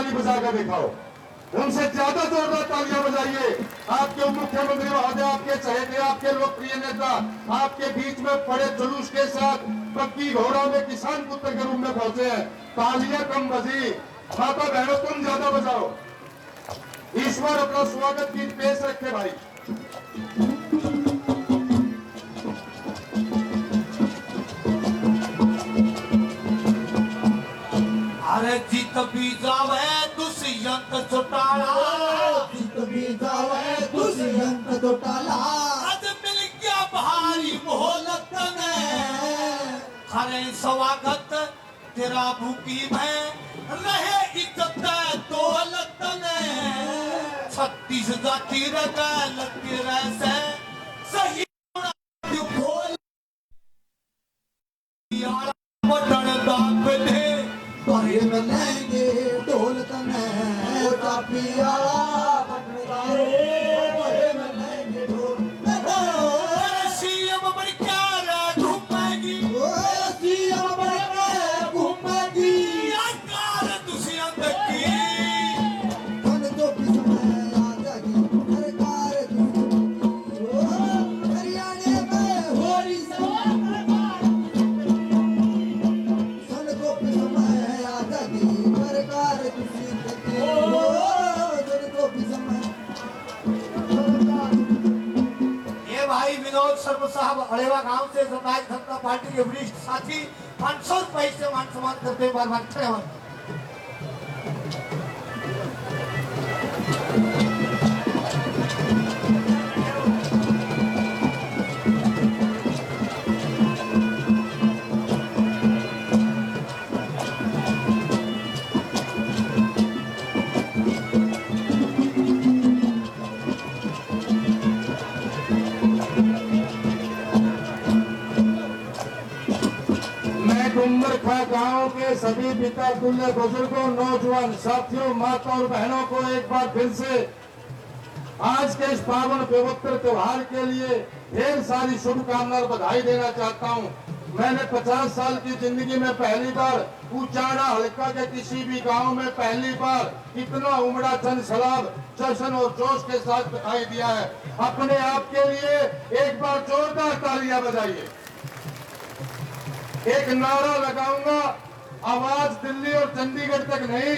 ताली बजाकर दिखाओ, उनसे ज्यादा जोरदार तालियां बजाइए। आपके मुख्यमंत्री महोदय, आपके चहेते, आपके लोकप्रिय नेता आपके बीच में बड़े जुलूस के साथ पक्की घोड़ा में किसान पुत्र के रूप में पहुंचे हैं। तालियां कम बजी, माता बहनों तुम ज्यादा बजाओ। ईश्वर अपना स्वागत गीत पेश रखे भाई। अरे जीत भी जावे दुष्यंत चौटाला, जीत भी जावे दुष्यंत चौटाला, आज मिल गया भारी मोहलत में, हरे स्वागत तेरा भूखी में रहे इज्जत दौलत में। 36 जाति लगती रहे सही बटन दाप दे बारे में लेंगे ढोल तने चापियाला बटनदारे, बारे में लेंगे ढोल सीएम बड़ी क्या घूमेगी, सीएम बड़े घूमेगी कार दुष्यंत की धन जो समय आ जाएगी सरकार हरियाणा में हो रही विनोद शर्मा साहब अड़ेवा गांव से समाज जनता पार्टी के वरिष्ठ साथी 500 रुपए से मान सम्मान करते बार बार खड़े हो। डुमरखा गांव के सभी पिता तुल्य बुजुर्गों, नौजवान साथियों, माताओं और बहनों को एक बार फिर से आज के इस पावन पवित्र त्योहार के लिए ढेर सारी शुभकामनाएं और बधाई देना चाहता हूं। मैंने 50 साल की जिंदगी में पहली बार उचाड़ा हल्का के किसी भी गांव में पहली बार इतना उमड़ा जन सलाब, जश्न और जोश के साथ दिखाई दिया है। अपने आप के लिए एक बार जोरदार तालियां बजाइए। एक नारा लगाऊंगा, आवाज दिल्ली और चंडीगढ़ तक नहीं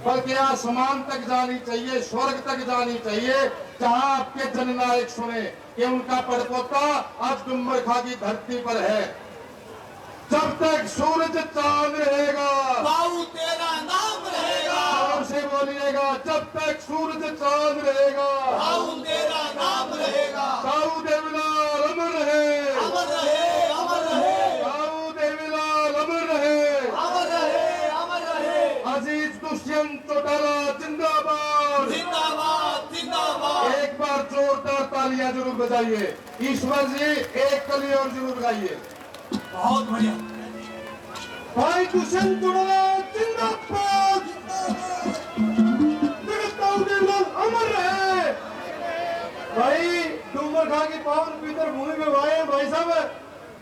बल्कि आसमान तक जानी चाहिए, स्वर्ग तक जानी चाहिए, जहां आपके जननायक सुने कि उनका परपोता आज डुमरखा की धरती पर है। जब तक सूरज चांद रहेगा बाबू तेरा नाम रहेगा, और से बोलिएगा, जब तक सूरज चांद रहेगा बाबू तेरा नाम रहेगा, बाबू देवलाल अमर रहे, अमर रहे, अमर रहे, बाबू देवलाल अमर रहे, अमर रहे, अमर रहे। अजीज दुष्यंत चौटाला जिंदाबाद, जिंदाबाद, जिंदाबाद। एक बार जोरदार तालियां जरूर बजाइए। ईश्वर जी एक कली और जरूर गाइए। बहुत बढ़िया भाई दुष्यंत चौटाला जिंदाबाद, अमर रहे। भाई डुमरखा की पावन पवित्र भूमि में आए भाई साहब,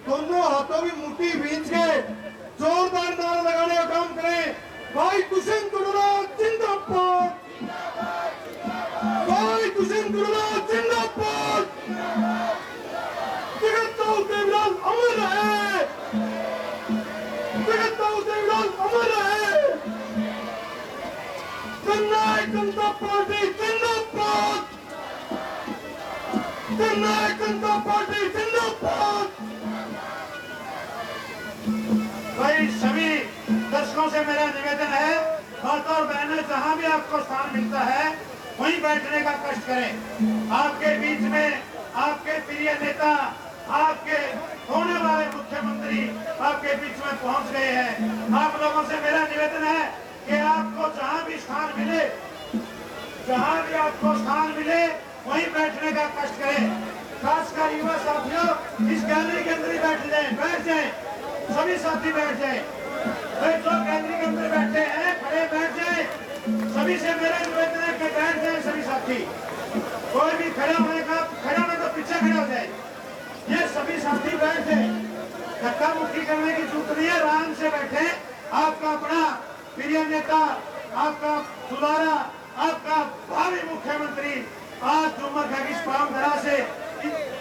दोनों हाथों की मुट्ठी बीच के जोरदार नारा लगाने का काम करें। भाई दुष्यंत चौटाला जिंदाबाद, भाई दुष्यंत चौटाला जिंदाबाद, देवलाल अमर रहे, देवलाल अमर रहे। जननायक जनता पार्टी जिंदाबाद, जननायक जनता पार्टी जिंदाबाद। भाई सभी दर्शकों से मेरा निवेदन है, माता और बहनें जहां भी आपको स्थान मिलता है वहीं बैठने का कष्ट करें। आपके बीच में आपके प्रिय नेता, आपके होने वाले मुख्यमंत्री आपके बीच में पहुंच गए हैं। आप लोगों से मेरा निवेदन है कि आपको जहां भी स्थान मिले, जहां भी आपको स्थान मिले वहीं बैठने का कष्ट करें। खासकर युवा साथियों इस गैलरी के अंदर ही बैठ जाए, सभी साथी बैठ जाए। जो गैलरी के अंदर बैठे हैं खड़े बैठ जाए। सभी से मेरा निवेदन है कि बैठ जाए सभी साथी। कोई भी खड़ा होने तो पीछे खड़े हो जाए। ये सभी साथी बैठ जाए, धक्का मुक्की करने की जरूरत नहीं है, आराम से बैठे। आपका अपना प्रिय नेता आपका दुलारा, आपका भावी मुख्यमंत्री आज डूमर खा की पावन धरा से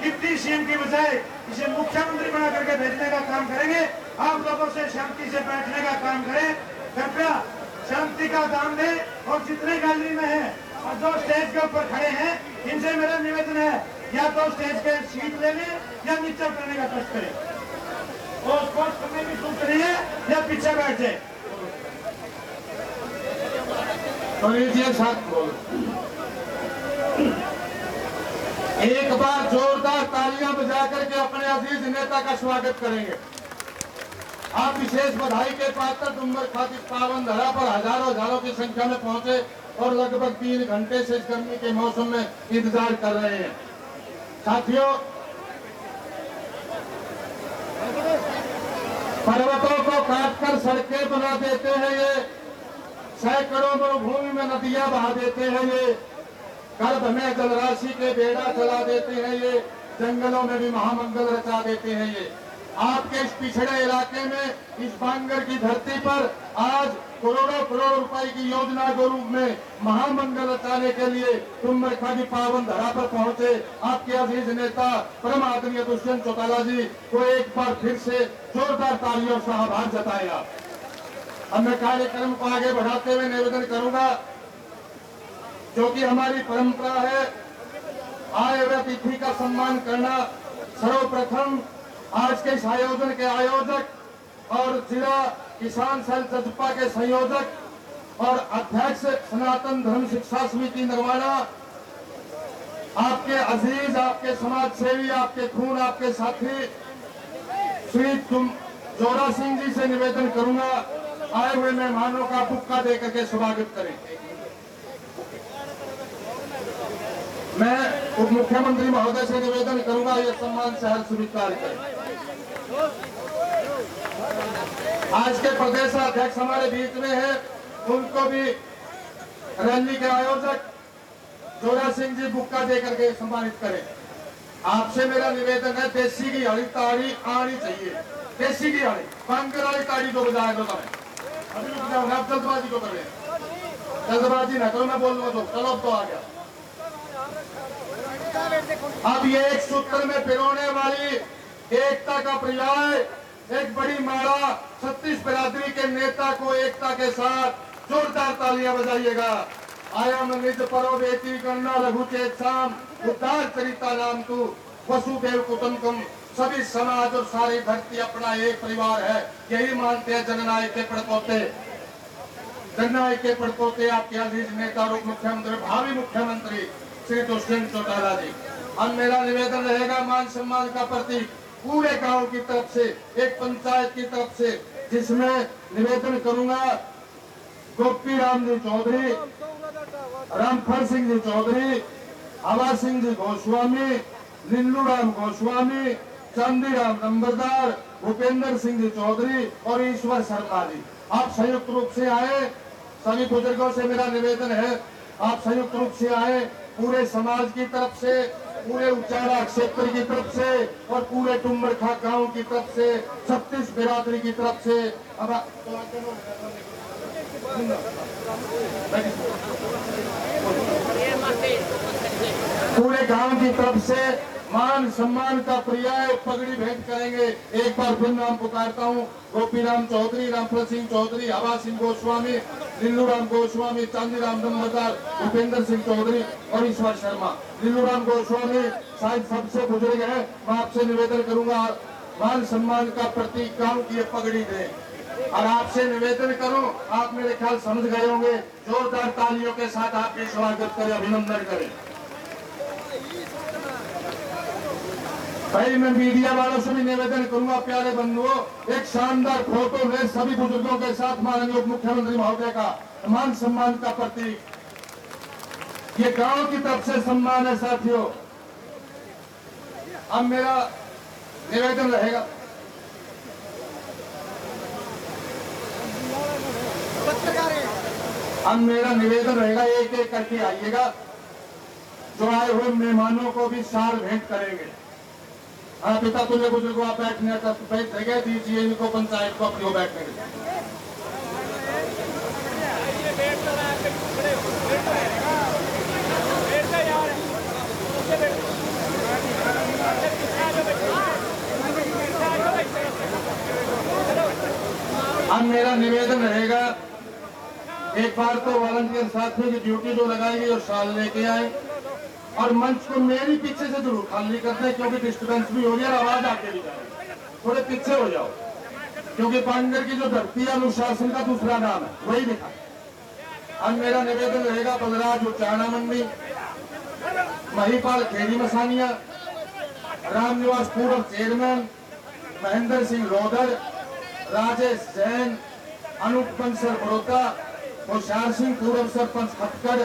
डिप्टी सीएम की बजाय इसे मुख्यमंत्री बना करके भेजने का काम करेंगे। आप लोगों से शांति से बैठने का काम करें, कृपया शांति का दाम दें। और जितने गैलरी में हैं और जो स्टेज के ऊपर खड़े हैं, इनसे मेरा निवेदन है, या तो स्टेज पे सीट ले लें या नीचे उतरने का कष्ट करें। और स्पोर्ट्स करने की सूच नहीं है, या पीछे बैठे। तो लीजिए साथ बोलो, एक बार जोरदार तालियां बजा करके अपने अजीज नेता का स्वागत करेंगे। आप विशेष बधाई के पात्र डूमर खा की पावन धरा पर हजारों की संख्या में पहुंचे और लगभग 3 घंटे से इस गर्मी के मौसम में इंतजार कर रहे हैं। साथियों, पर्वतों को काटकर सड़कें बना देते हैं ये, सैकड़ों मरुभूमि में नदियां बहा देते हैं ये, गर्भ में जलराशि के बेड़ा चला देते हैं ये, जंगलों में भी महामंगल रचा देते हैं ये। आपके इस पिछड़े इलाके में, इस बांगर की धरती पर आज करोड़ों रुपए की योजना के रूप में महामंगल रचाने के लिए डूमर खा की पावन धरा पर पहुंचे आपके अजीज नेता परम आदरणीय दुष्यंत चौटाला जी को एक बार फिर से जोरदार तालियों से आभार जताएगा। अब मैं कार्यक्रम को आगे बढ़ाते हुए निवेदन करूंगा, जो कि हमारी परंपरा है, आए हुए अतिथि का सम्मान करना। सर्वप्रथम आज के इस आयोजन के आयोजक और जिला किसान सेल जजपा के संयोजक और अध्यक्ष सनातन धर्म शिक्षा समिति नरवाना, आपके अजीज, आपके समाज सेवी, आपके खून, आपके साथी श्री जोरा सिंह जी से निवेदन करूंगा, आए हुए मेहमानों का बुक्का देकर के स्वागत करें। मैं उप मुख्यमंत्री महोदय से निवेदन करूंगा, ये सम्मान शहर स्वीकार करें। आज के प्रदेश अध्यक्ष हमारे बीच में है, उनको भी रैली के आयोजक जोरा सिंह जी बुक्का देकर के सम्मानित करें। आपसे मेरा निवेदन है, देसी की हरी ताड़ी आनी चाहिए, देसी की हरी बांगर वाली ताड़ी जो बजाए दो। अभी रुक जाओ, आप जल्दबाजी को कर रहे हैं, जल्दबाजी ना करो, मैं बोल दूंगा तो चलो। अब तो आ गया। अब ये एक सूत्र में पिरोने वाली एकता का पर्याय, एक बड़ी माला 36 बिरादरी के नेता को एकता के साथ जोरदार तालियां बजाइएगा। आयाम निज परो बेटी गणना लघु चेत शाम उद्धार चरिता नाम तू वसुदेव कुटुंबकम। सभी समाज और सारी धरती अपना एक परिवार है, यही मानते हैं जननायक के पड़पोते। जननायक के पड़पोते आपके अजीज नेता और मुख्यमंत्री, भावी मुख्यमंत्री श्री दुष्यंत चौटाला जी। अब मेरा निवेदन रहेगा, मान सम्मान का प्रतीक पूरे गांव की तरफ से, एक पंचायत की तरफ से, जिसमें निवेदन करूंगा गोपी राम जी चौधरी, रामफल सिंह जी चौधरी, हवा सिंह जी गोस्वामी, लिल्लू राम गोस्वामी, चांदी राम नंबरदार, भूपेंद्र सिंह जी चौधरी और ईश्वर शर्मा जी। आप संयुक्त रूप से आए, सभी बुजुर्गों से मेरा निवेदन है, आप संयुक्त रूप से आए, पूरे समाज की तरफ से, पूरे उचारा क्षेत्र की तरफ से और पूरे डूमर खा गांव की तरफ से, 36 बिरादरी की तरफ से। अब पूरे गांव की तरफ से मान सम्मान का पर्याय पगड़ी भेंट करेंगे। एक बार फिर नाम पुकारता हूँ, गोपी राम चौधरी, रामफल सिंह चौधरी, हवा सिंह गोस्वामी, लिल्लू राम गोस्वामी, चांदी राम नंबरदार, भूपेंद्र सिंह चौधरी और ईश्वर शर्मा। लिल्लू राम गोस्वामी शायद सबसे बुजुर्ग है, मैं आपसे निवेदन करूंगा मान सम्मान का प्रतीक गांव की पगड़ी दें। और आपसे निवेदन करूं, आप मेरे ख्याल समझ गए होंगे, जोरदार तालियों के साथ आपके स्वागत करें, अभिनंदन करें। भाई मैं मीडिया वालों से भी निवेदन करूंगा, प्यारे बंधुओं, एक शानदार फोटो में सभी बुजुर्गों के साथ माननीय उप मुख्यमंत्री महोदय का मान सम्मान का प्रतीक, ये गांव की तरफ से सम्मान है साथियों। अब मेरा निवेदन रहेगा, एक एक करके आइएगा, जो आए हुए मेहमानों को भी शाल भेंट करेंगे। हाँ पिता तुल्य बुजुर्गों, आप बैठने का जगह दीजिए इनको, पंचायत को अपनी बैठने के अब मेरा निवेदन रहेगा, एक बार तो वॉलंटियर साथियों की ड्यूटी जो लगाई गई और शाल लेके आए और मंच को मेरी पीछे से जरूर खाली कर दें, क्योंकि डिस्टर्बेंस भी हो रही है और आवाज आके भी जा रही है। थोड़े पीछे हो जाओ, क्योंकि पांडेर की जो धरती है अनुशासन का दूसरा नाम है, वही दिखा। अब मेरा निवेदन रहेगा, बलराज उचाना मंडी, महिपाल खेड़ी मसानिया, रामनिवास पूर्व चेयरमैन, महेंद्र सिंह लोधर, राजेश जैन, अनूप बंसल बड़ौदा, होशियार सिंह पूर्व सरपंच खटकड़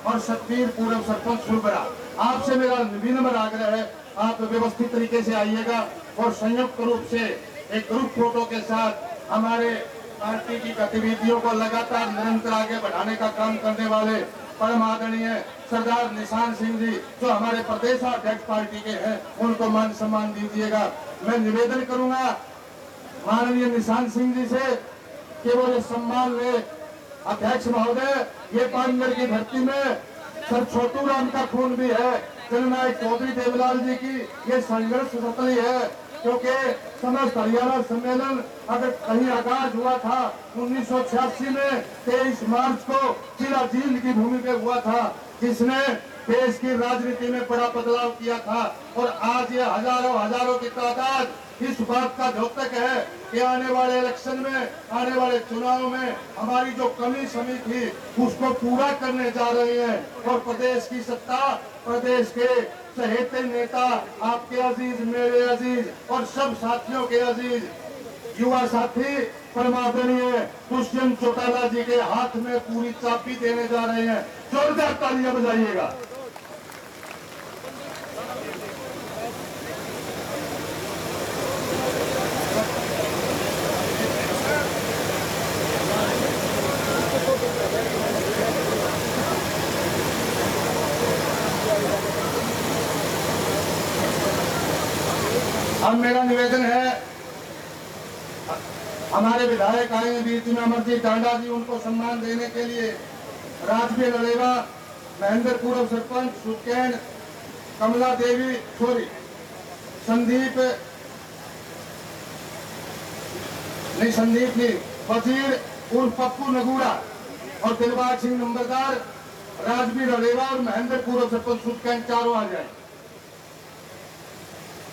और सतबीर पूर्व सरपंच सुरबरा। आपसे मेरा विनम्र आग्रह है, आप व्यवस्थित तरीके से आइएगा और संयुक्त रूप से एक ग्रुप फोटो के साथ हमारे पार्टी की गतिविधियों को लगातार निरंतर आगे बढ़ाने का काम करने वाले परम आदरणीय सरदार निशान सिंह जी, जो हमारे प्रदेशाध्यक्ष पार्टी के हैं, उनको मान सम्मान दीजिएगा। मैं निवेदन करूंगा माननीय निशान सिंह जी से कि वो ये सम्मान ले। अध्यक्ष महोदय, ये पानगढ़ की धरती में सर छोटू राम का खून भी है, जननायक चौधरी देवलाल जी की ये संघर्ष सतली है, क्योंकि समस्त हरियाणा सम्मेलन अगर कहीं आगाज हुआ था 1986 में 23 मार्च को चिरा झील की भूमि पे हुआ था, जिसने देश की राजनीति में बड़ा बदलाव किया था। और आज ये हजारों की तादाद इस बात का द्योतक है कि आने वाले इलेक्शन में, आने वाले चुनाव में हमारी जो कमी समी थी उसको पूरा करने जा रही है। और प्रदेश की सत्ता, प्रदेश के सहेते नेता, आपके अजीज, मेरे अजीज और सब साथियों के अजीज युवा साथी परमादरणीय दुष्यंत चौटाला जी के हाथ में पूरी चाबी देने जा रहे हैं। जोरदार तालियां बजाइएगा। अब मेरा निवेदन है, हमारे विधायक आए हैं बीच में, अमरजीत टांडा जी, उनको सम्मान देने के लिए राजवीर लड़ेवा, महेंद्र पूर्व सरपंच सुकेन, कमला देवी, सॉरी संदीप नहीं, वजीर उर्फ पप्पू नगूड़ा और दिलबाग सिंह नंबरदार, राजवीर लड़ेवा और महेंद्र पूर्व सरपंच सुकेन, चारों आ जाए।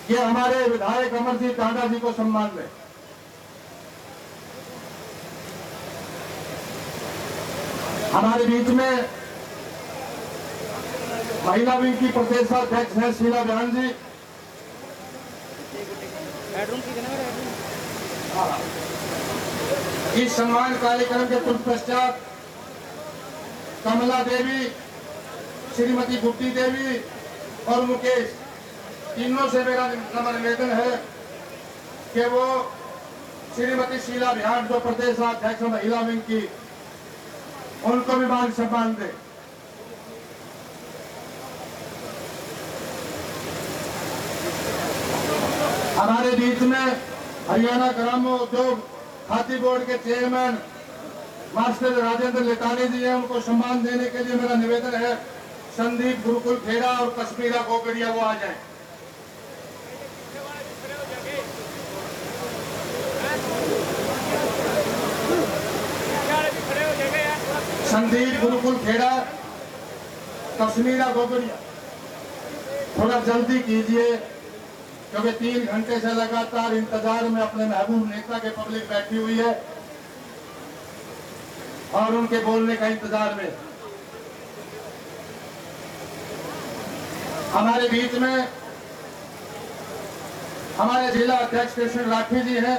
ये हमारे विधायक अमरजीत टांडा जी को सम्मान दें। हमारे बीच में महिला विंग की प्रदेशाध्यक्ष हैं शीला बहन जी। इस सम्मान कार्यक्रम के तुरंत पश्चात कमला देवी, श्रीमती गुड्डी देवी और मुकेश, तीनों से मेरा निवेदन है कि वो श्रीमती शीला बिहार, जो प्रदेशाध्यक्ष महिला विंग की, उनको भी मान सम्मान दे। हमारे बीच में हरियाणा ग्राम्य उद्योग खादी बोर्ड के चेयरमैन मास्टर राजेंद्र लेतानी जी हैं, उनको सम्मान देने के लिए मेरा निवेदन है। संदीप गुरुकुल खेड़ा और कश्मीरा गोगड़िया वो आ जाए। संदीप गुरुकुल खेड़ा, कश्मीरा गोगड़िया, थोड़ा जल्दी कीजिए, क्योंकि 3 घंटे से लगातार इंतजार में अपने महबूब नेता के पब्लिक बैठी हुई है और उनके बोलने का इंतजार में। हमारे बीच में हमारे जिला अध्यक्ष कृष्ण राठी जी हैं,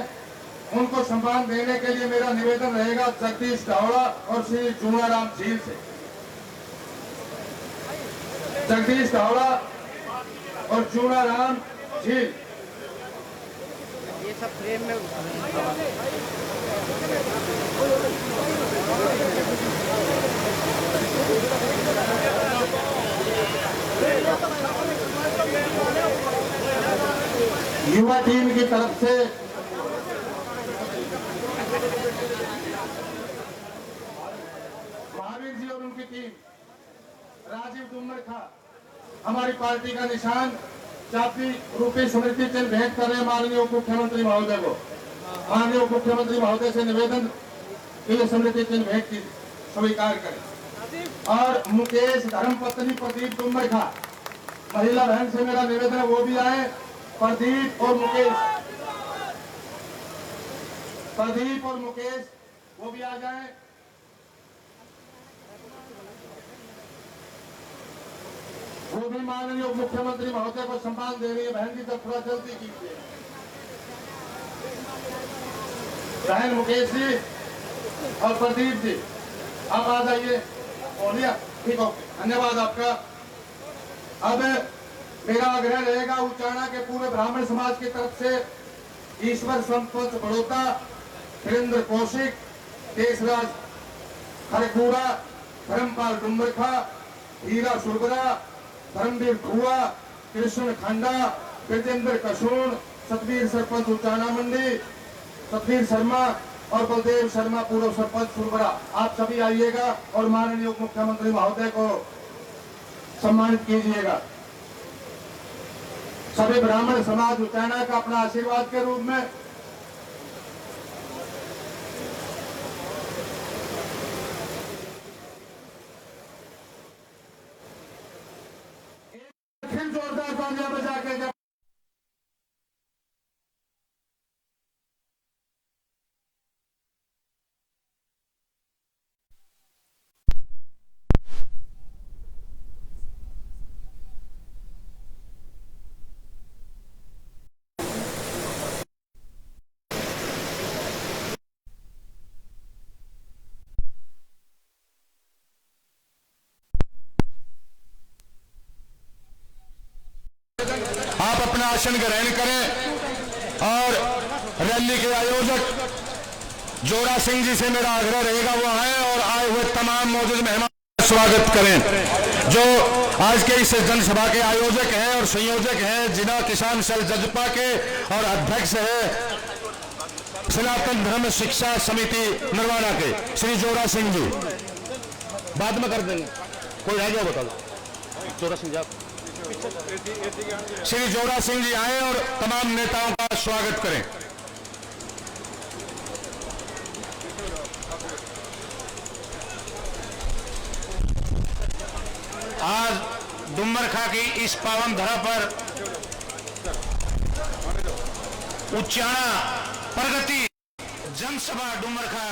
उनको सम्मान देने के लिए मेरा निवेदन रहेगा जगदीश ढावड़ा और श्री जूनाराम झील से। जगदीश ढावड़ा और जूनाराम झील, ये सब फ्रेम में युवा टीम की तरफ से भावी जी और उनकी टीम, राजीव डुम्मर खा हमारी पार्टी का निशान जाति रूपी स्मृति चिन्ह भेंट कर रहे हैं माननीय उप मुख्यमंत्री महोदय को। माननीय उप मुख्यमंत्री महोदय से निवेदन के लिए स्मृति चिन्ह भेंट की स्वीकार करें। और मुकेश धर्मपत्नी प्रदीप डुम्मर खा महिला बहन से मेरा निवेदन है वो भी आए। प्रदीप और मुकेश वो भी आ जाएं। वो भी माननीय उप मुख्यमंत्री महोदय को सम्मान दे रही है। बहन जी तब थोड़ा जल्दी कीजिए। बहन मुकेश जी और प्रदीप जी आप आ जाइए। बोलिए ठीक हो, धन्यवाद आपका। अब मेरा आग्रह रहेगा उचाना के पूरे ब्राह्मण समाज की तरफ से ईश्वर संत बड़ौदा, वीरेंद्र कौशिक, केशराज खरखूड़ा, धर्मपाल डुम्बरखा, हीरा सुरबरा, धर्मवीर धुआ, कृष्ण खंडा, ब्रजेंद्र कसून, सतवीर सरपंच उचाना मंडी, सतवीर शर्मा और बलदेव शर्मा पूर्व सरपंच सुरबरा, आप सभी आइएगा और माननीय उप मुख्यमंत्री महोदय को सम्मानित कीजिएगा। सभी ब्राह्मण समाज उचाना का अपना आशीर्वाद के रूप में फिर जोरदार तालियां बजा के जब आप अपना आसन ग्रहण करें और रैली के आयोजक जोरा सिंह जी से मेरा आग्रह रहेगा वो आए और आए हुए तमाम मौजूद मेहमान का स्वागत करें। जो आज के इस जनसभा के आयोजक हैं और संयोजक हैं जिला किसान सेल जजपा के और अध्यक्ष है सनातन धर्म शिक्षा समिति नरवाना के श्री जोरा सिंह जी। बाद में कर देंगे, कोई रह गया बता दो। जोरा सिंह जी श्री जोरा सिंह जी आए और तमाम नेताओं का स्वागत करें। आज डुम्बरखा की इस पावन धरा पर उचाना प्रगति जनसभा डुम्बरखा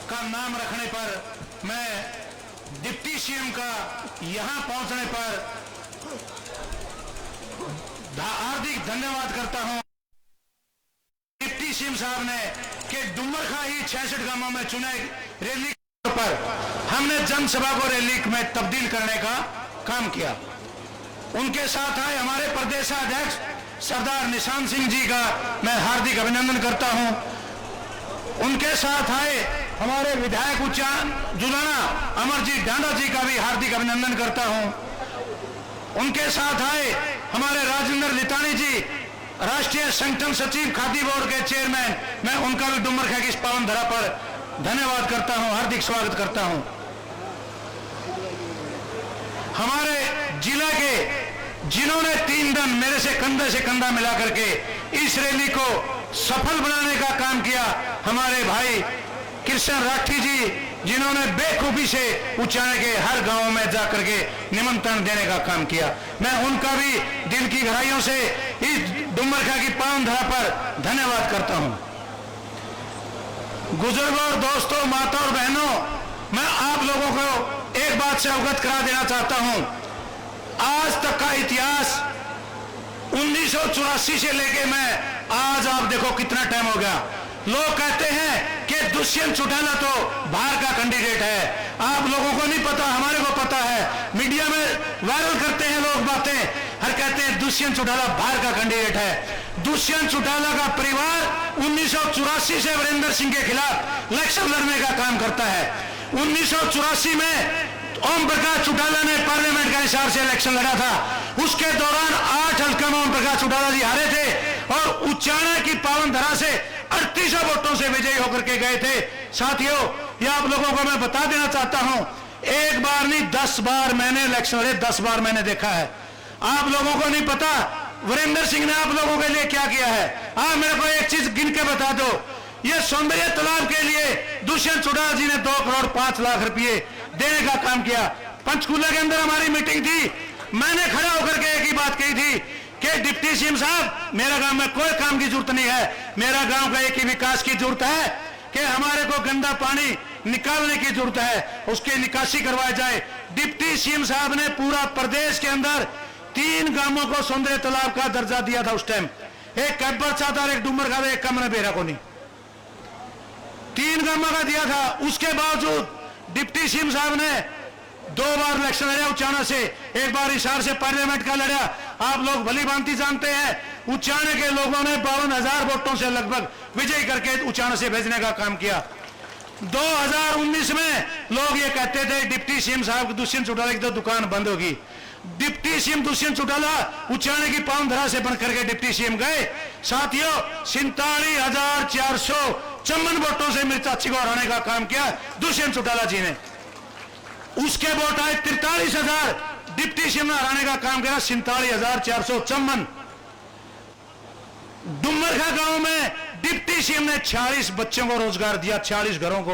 का नाम रखने पर मैं डिप्टी सीएम का यहां पहुंचने पर हार्दिक धन्यवाद करता हूं। डिप्टी सीएम साहब ने कि डुम्बरखा ही 66 गांवों में चुने रैली पर हमने जनसभा को रैली में तब्दील करने का काम किया। उनके साथ आए हमारे प्रदेशाध्यक्ष सरदार निशान सिंह जी का मैं हार्दिक अभिनंदन करता हूं। उनके साथ आए हमारे विधायक जुलाना अमरजीत डांडा जी का भी हार्दिक अभिनंदन करता हूं। उनके साथ आए हमारे राजेंद्र लितानी जी राष्ट्रीय संगठन सचिव खादी बोर्ड के चेयरमैन, मैं उनका भी डुम्बरखा की इस पावन धरा पर धन्यवाद करता हूं, हार्दिक स्वागत करता हूं। हमारे जिला के जिन्होंने 3 दिन मेरे से कंधा मिला करके इस रैली को सफल बनाने का काम किया, हमारे भाई कृष्ण राठी जी जिन्होंने बेखूबी से उचाना के हर गांव में जाकर के निमंत्रण देने का काम किया, मैं उनका भी दिल की गहराइयों से इस डुम्बरखा की पावन धरा पर धन्यवाद करता हूं। बुजुर्गों, दोस्तों, माता और बहनों, मैं आप लोगों को एक बात से अवगत करा देना चाहता हूं। आज तक का इतिहास 1984 से लेके मैं आज आप देखो कितना टाइम हो गया। लोग कहते हैं कि दुष्यंत चौटाला तो बाहर का कैंडिडेट है। आप लोगों को नहीं पता, हमारे को पता है। मीडिया में वायरल करते हैं लोग बातें, हर कहते हैं दुष्यंत चौटाला बाहर का कैंडिडेट है। दुष्यंत चौटाला का परिवार 1984 से वीरेंद्र सिंह के खिलाफ इलेक्शन लड़ने का काम करता है। 1984 में ओम प्रकाश चौटाला ने पार्लियामेंट का हिसाब से इलेक्शन लड़ा था। उसके दौरान 8 हल्का में ओम प्रकाश चौटाला जी हारे थे और उचाना की पावन धरा से 3800 वोटों से विजयी होकर के गए थे। साथियों, ये आप लोगों को मैं बता देना चाहता हूं एक बार नहीं 10 बार मैंने इलेक्शन लड़े, 10 बार मैंने देखा है। आप लोगों को नहीं पता वीरेंद्र सिंह ने आप लोगों के लिए क्या किया है। आप मेरे को एक चीज गिन के बता दो, ये सौंदर्य तालाब के लिए दुष्यंत चौटाला जी ने 2 करोड़ 5 लाख रुपए देने का काम किया। पंचकूला के अंदर हमारी मीटिंग थी, मैंने खड़ा होकर के एक ही बात कही थी कि डिप्टी सीएम साहब, मेरा गांव में कोई काम की जरूरत नहीं है, मेरा गांव का एक ही विकास की जरूरत है कि हमारे को गंदा पानी निकालने की जरूरत है, उसकी निकासी करवाई जाए। डिप्टी सीएम साहब ने पूरा प्रदेश के अंदर 3 गांवों को सौंदर्य तालाब का दर्जा दिया था उस टाइम, एक कैबर चाहता, एक डूमर का, एक कमरे बेरा को नहीं, 3 गांवों का दिया था। उसके बावजूद डिप्टी सीएम साहब ने 2 बार इलेक्शन लड़ा उचाना से, एक बार हिसार से पार्लियामेंट का लड़ा। आप लोग भली भांति जानते हैं उचाने के लोगों ने 52,000 वोटों से लगभग विजय करके उचाना से भेजने का काम किया। 2019 में लोग ये कहते थे डिप्टी सीएम साहब दुष्यंत चौटाला की तो दुकान बंद होगी। डिप्टी सीएम दुष्यंत चौटाला उचाने की पावनधरा से बनकर के डिप्टी सीएम गए। साथियों 47,454 वोटों से मेरी चाची को हराने का काम किया दुष्यंत चौटाला जी ने। उसके वोट आए 43,000, डिप्टी सीएम ने हराने का काम किया 47,454। डुमरखा गांव में डिप्टी सीएम ने 46 बच्चों को रोजगार दिया, 46 घरों को।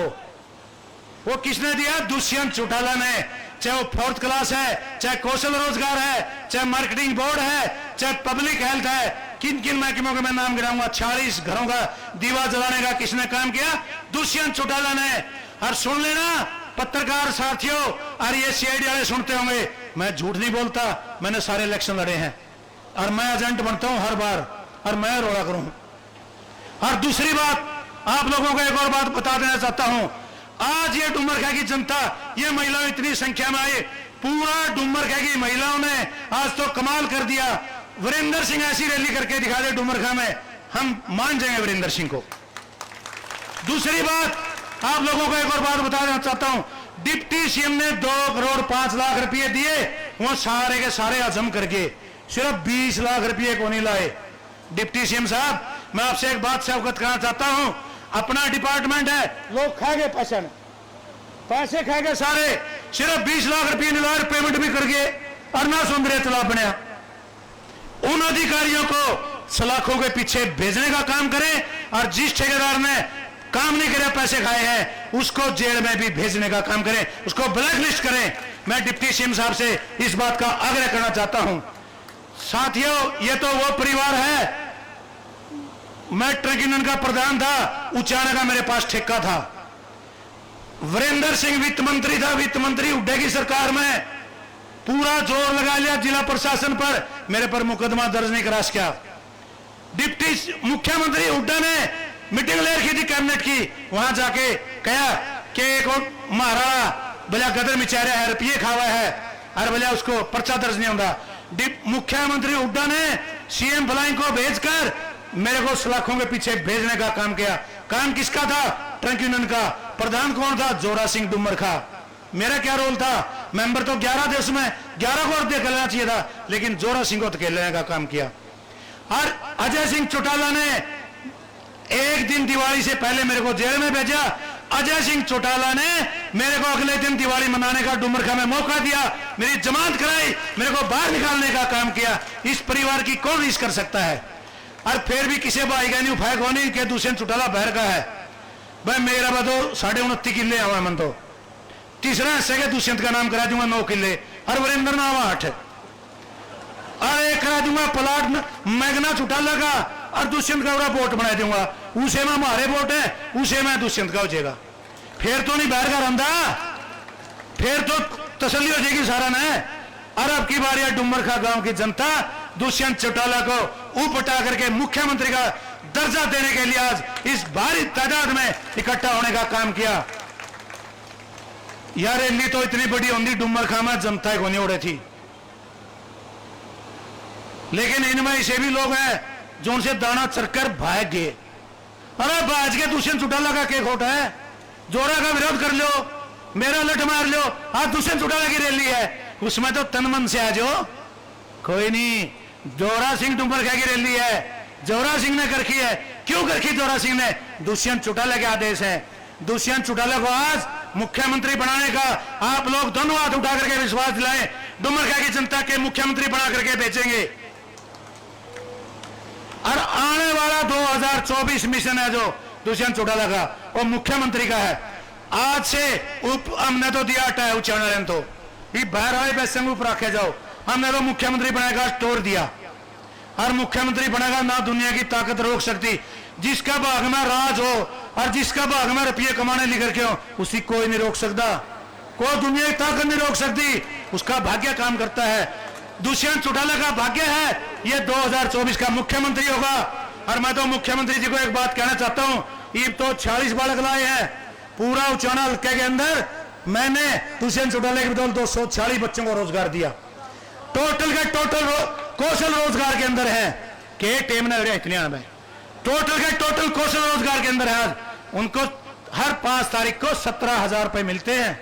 वो किसने दिया? दुष्यंत चौटाला ने। चाहे वो 4th क्लास है, चाहे कौशल रोजगार है, चाहे मार्केटिंग बोर्ड है, चाहे पब्लिक हेल्थ है, किन किन महकमों के मैं नाम गिनाऊंगा, 46 घरों का दीवा जलाने का किसने काम किया? दुष्यंत चौटाला ने। और सुन लेना पत्रकार साथियों, और ये सीआईडी वाले सुनते होंगे, मैं झूठ नहीं बोलता, मैंने सारे इलेक्शन लड़े हैं और मैं एजेंट बनता हूं हर बार, और मैं रोड़ा करूं। और दूसरी बात, आप लोगों को एक और बात बता देना चाहता हूं, आज ये डुमरखा की जनता, ये महिलाएं इतनी संख्या में आई, पूरा डुमरखा की महिलाओं ने आज तो कमाल कर दिया। वीरेंद्र सिंह ऐसी रैली करके दिखा दे डुमरखा में, हम मान जाएंगे वीरेंद्र सिंह को। दूसरी बात, आप लोगों को एक और बात बता देना चाहता हूं, डिप्टी सीएम ने 2 करोड़ 5 लाख रुपए दिए, वो सारे के सारे हजम करके सिर्फ 20 लाख रुपए को नहीं लाए। डिप्टी सीएम साहब, मैं आपसे एक बात से अवगत कराना चाहता हूं, अपना डिपार्टमेंट है, लोग खा गए पैसे खा गए सारे, सिर्फ 20 लाख रुपए नहीं लाए, पेमेंट भी कर गए और ना सौंदर्य तालाब बनया। उन अधिकारियों को सलाखों के पीछे भेजने का काम करें, और जिस ठेकेदार ने काम नहीं करे, पैसे खाए हैं, उसको जेल में भी भेजने का काम करें, उसको ब्लैक लिस्ट करें। मैं डिप्टी सीएम साहब से इस बात का आग्रह करना चाहता हूं। साथियों, ये तो वो परिवार है, मैं ट्रक यूनियन का प्रधान था, उचाने का मेरे पास ठेका था, वीरेंद्र सिंह वित्त मंत्री था, वित्त मंत्री हुड्डे की सरकार में पूरा जोर लगा लिया जिला प्रशासन पर, मेरे पर मुकदमा दर्ज नहीं करा सका। डिप्टी मुख्यमंत्री हुड्डा ने मीटिंग ले रखी थी कैबिनेट की, वहां जाके कहा कि एक महाराणा भला गदर मिचारे है, रुपये खावा है, और भला उसको पर्चा दर्ज नहीं होगा। मुख्यमंत्री हुड्डा ने सीएम फ्लाइंग को भेजकर मेरे को सलाखों के पीछे भेजने का काम किया। काम किसका था? ट्रक यूनियन का। प्रधान कौन था? जोरा सिंह डुमरखा। मेरा क्या रोल था? मेंबर तो 11 थे, उसमें 11 को अध्यक्ष लेना चाहिए था, लेकिन जोरा सिंह को धकेलने का काम किया। और अजय सिंह चौटाला ने एक दिन दिवाली से पहले मेरे को जेल में भेजा। अजय सिंह चौटाला ने मेरे को अगले दिन दिवाली मनाने का डुमरखा में मौका दिया, मेरी जमानत कराई, मेरे को बाहर निकालने का काम किया। इस परिवार की कौन रीस कर सकता है? और फिर भी किसी भाई का नहीं उफाय को नहीं कि दुष्यंत चौटाला बाहर का है। भाई मेरा बतो 29.5 किले आवा मन, तो तीसरा हिस्से के दुष्यंत का नाम करा दूंगा 9 किले, और वीरेंद्र नाम 8, और एक करा दूंगा प्लाट मैगना चौटाला का, और दुष्यंत का पूरा वोट बना दूंगा, उसे में हमारे वोट है, उसे में दुष्यंत का हो जाएगा। फिर तो नहीं बाहर का रंधा, फिर तो तसल्ली हो जाएगी सारा ने। और अब की बार डुमरखा गांव की जनता दुष्यंत चौटाला को उपटा करके मुख्यमंत्री का दर्जा देने के लिए आज इस भारी तादाद में इकट्ठा होने का काम किया। यार रैली तो इतनी बड़ी होती डुमरखा में जनता को नहीं उड़े थी, लेकिन इनमें ऐसे भी लोग हैं जो उनसे दाना चढ़कर भाग गए। अरे भाज के दुष्यंत चौटाला का क्या खोट है? जोरा का विरोध कर लो, मेरा लठ मार लो, आज दुष्यंत चौटाला की रैली है, उसमें तो तन मन से आ जाओ। कोई नहीं, जोरा सिंह डुमरखा की रैली है, जोरा सिंह ने करखी है। क्यों करखी जोरा सिंह ने? दुष्यंत चौटाला के आदेश है। दुष्यंत चौटाला को आज मुख्यमंत्री बनाने का आप लोग दोनों हाथ उठा करके विश्वास दिलाएं। डुमरखा की जनता के मुख्यमंत्री बना करके भेजेंगे। और आने वाला 2024 मिशन है जो दुष्यंत चौटाला का, वो मुख्यमंत्री का है। आज से हमने तो दिया हटा है उच्चारण तो बाहर आए पैसे ऊपर रखे जाओ, हमने तो मुख्यमंत्री बनाएगा स्टोर दिया। और मुख्यमंत्री बनेगा ना दुनिया की ताकत रोक सकती। जिसका भाग में राज हो और जिसका भाग में रुपये कमाने लेकर के हो, उसी कोई नहीं रोक सकता, कोई दुनिया की ताकत नहीं रोक सकती। उसका भाग्य काम करता है। दुष्यंत चौटाला का भाग्य है ये 2024 का मुख्यमंत्री होगा। और मैं तो मुख्यमंत्री जी को एक बात कहना चाहता हूं, ये तो 46 बालक लाए हैं पूरा उचाना हल्के के अंदर। मैंने दुष्यंत चौटाला के बदौलत 246 बच्चों को रोजगार दिया। टोटल के टोटल कौशल रोजगार के अंदर है के टेम ने इतने में टोटल के टोटल कौशल रोजगार के अंदर है। उनको हर 5 तारीख को 17,000 रुपए मिलते हैं।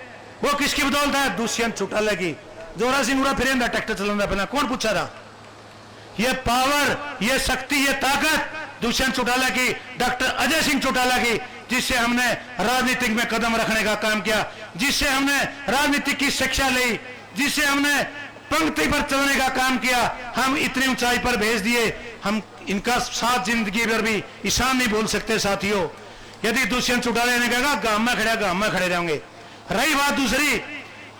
वो किसकी बदौलत है? दुष्यंत चौटाला की। जोरा सिंह उड़ा फिर ट्रैक्टर चलाना पहला कौन पूछा था? ये पावर, ये शक्ति, ये ताकत दुष्यंत चौटाला की, डॉक्टर अजय सिंह चौटाला की, जिससे हमने राजनीतिक में कदम रखने का काम किया, जिससे हमने राजनीतिक की शिक्षा ली, जिससे हमने पंक्ति पर चलने का काम किया। हम इतनी ऊंचाई पर भेज दिए। हम इनका साथ जिंदगी भर भी ईशान नहीं भूल सकते साथियों। यदि दुष्यंत चौटाला ने कहा गांव में खड़े रहेंगे। रही बात दूसरी,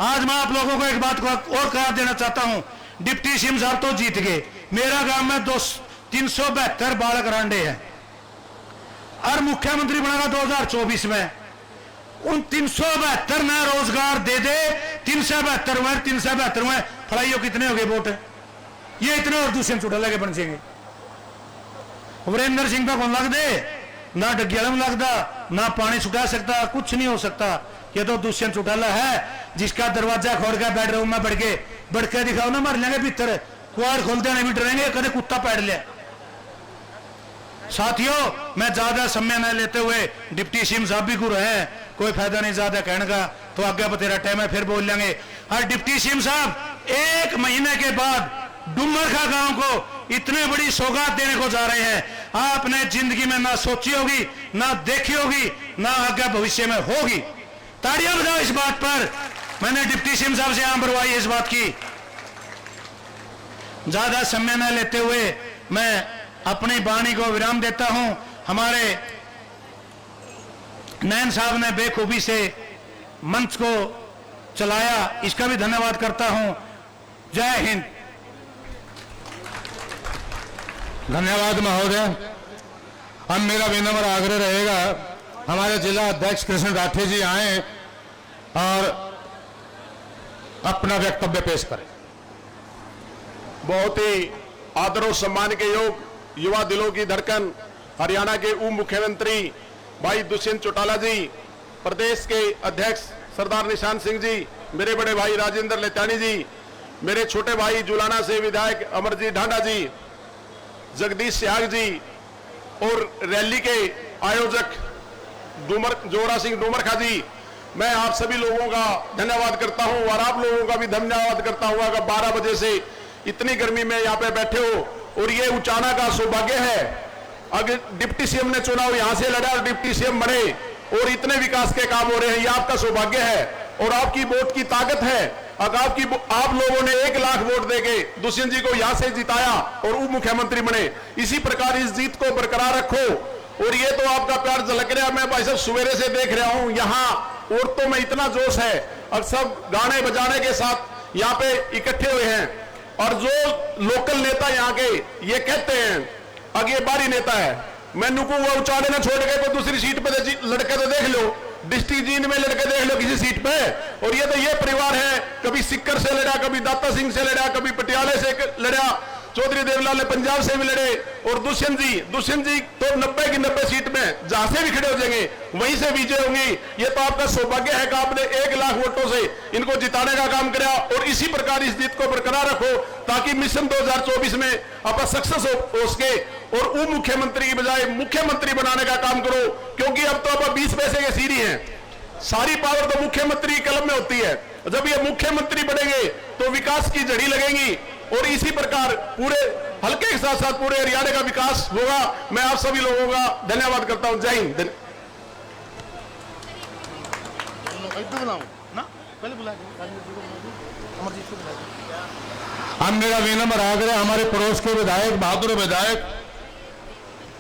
आज मैं आप लोगों को एक बात को और करार देना चाहता हूं। डिप्टी सीएम साहब तो जीत गए। मेरा गांव में 372 बालक रांडे हैं और मुख्यमंत्री बनेगा 2024 में। उन 372 नया रोजगार दे दे। 372 हुए फलाइयों कितने हो गए वोट? ये इतने और दुष्यंत चौटाला के बन जाएंगे। वीरेंद्र सिंह का कौन लग दे? ना डग्यालम लगता, ना पानी छुटा सकता, कुछ नहीं हो सकता। ये तो दुष्यंत चौटाला है जिसका दरवाजा खोल के बेडरूम में बढ़ के दिखाओ ना, मर लेंगे भीतर। कुआर खोलते नहीं भी डरेंगे कदे कुत्ता पैर ले। साथियों, मैं ज्यादा समय न लेते हुए, डिप्टी सीएम साहब भी गुरु है, कोई फायदा नहीं ज्यादा कहने का, तो आगे बतेरा टाइम है फिर बोल लेंगे। और डिप्टी सीएम साहब 1 महीने के बाद डुमरखा गांव को इतने बड़ी सौगात देने को जा रहे हैं। आपने जिंदगी में ना सोची होगी, ना देखी होगी, ना आगे भविष्य में होगी। ताड़ियां बजाओ इस बात पर। मैंने डिप्टी सीएम साहब से आम भरवाई इस बात की। ज्यादा समय न लेते हुए मैं अपनी वाणी को विराम देता हूं। हमारे नयन साहब ने बेखूबी से मंच को चलाया, इसका भी धन्यवाद करता हूं। जय हिंद। धन्यवाद महोदय। अब मेरा विनम्र आग्रह रहेगा हमारे जिला अध्यक्ष कृष्ण राठे जी आए और अपना वक्तव्य पेश करें। बहुत ही आदर और सम्मान के योग युवा दिलों की धड़कन हरियाणा के उप मुख्यमंत्री भाई दुष्यंत चौटाला जी, प्रदेश के अध्यक्ष सरदार निशान सिंह जी, मेरे बड़े भाई राजेंद्र लेतानी जी, मेरे छोटे भाई जुलाना से विधायक अमरजीत ढांडा जी, जगदीश सियाग जी और रैली के आयोजक जोरा सिंह डुमरखा जी, मैं आप सभी लोगों का धन्यवाद करता हूं और आप लोगों का भी धन्यवाद करता हूं। अगर 12 बजे से इतनी गर्मी में यहाँ पे बैठे हो और ये उचाना का सौभाग्य है। अगर डिप्टी सीएम ने चुनाव यहां से लड़ा और डिप्टी सीएम बने और इतने विकास के काम हो रहे हैं, ये आपका सौभाग्य है और आपकी वोट की ताकत है। अगर आप लोगों ने 1 लाख वोट देके दुष्यंत जी को यहां से जिताया और उप मुख्यमंत्री बने, इसी प्रकार इस जीत को बरकरार रखो। और ये तो आपका प्यार झलक रहा है। मैं भाई साहब सवेरे से देख रहा हूं, यहाँ औरतों में इतना जोश है और सब गाने बजाने के साथ यहाँ पे इकट्ठे हुए हैं। और जो लोकल नेता यहाँ के ये कहते हैं, आगे बारी नेता है, मैं नुकू वो उचाड़े ना छोड़ के कोई दूसरी सीट पे लड़के तो देख लो, डिस्ट्रिक्ट जींद में लड़के देख लो किसी सीट पे। और ये तो ये परिवार है, कभी सिक्कर से लड़ा, कभी दाता सिंह से लड़ा, कभी पटियाले से लड़ा, चौधरी देवलाल ने पंजाब से भी लड़े। और दुष्यंत जी तो 90 की 90 सीट में जहां से भी खड़े हो जाएंगे वहीं से विजय होंगे। ये तो आपका सौभाग्य है कि आपने 1 लाख वोटों से इनको जिताने का काम किया और इसी प्रकार इस जीत को बरकरार रखो ताकि मिशन 2024 में आप सक्सेस हो सके और उप मुख्यमंत्री की बजाय मुख्यमंत्री बनाने का काम करो। क्योंकि अब तो आप 20 पैसे के सीरी हैं, सारी पावर तो मुख्यमंत्री की कलम में होती है। जब ये मुख्यमंत्री बनेंगे तो विकास की जड़ी लगेंगी और इसी प्रकार पूरे हल्के के साथ साथ पूरे हरियाणा का विकास होगा। मैं आप सभी लोगों का धन्यवाद करता हूं। जय हिंद। अब मेरा विनम्र आग्रह हमारे पड़ोस के विधायक, बहादुर विधायक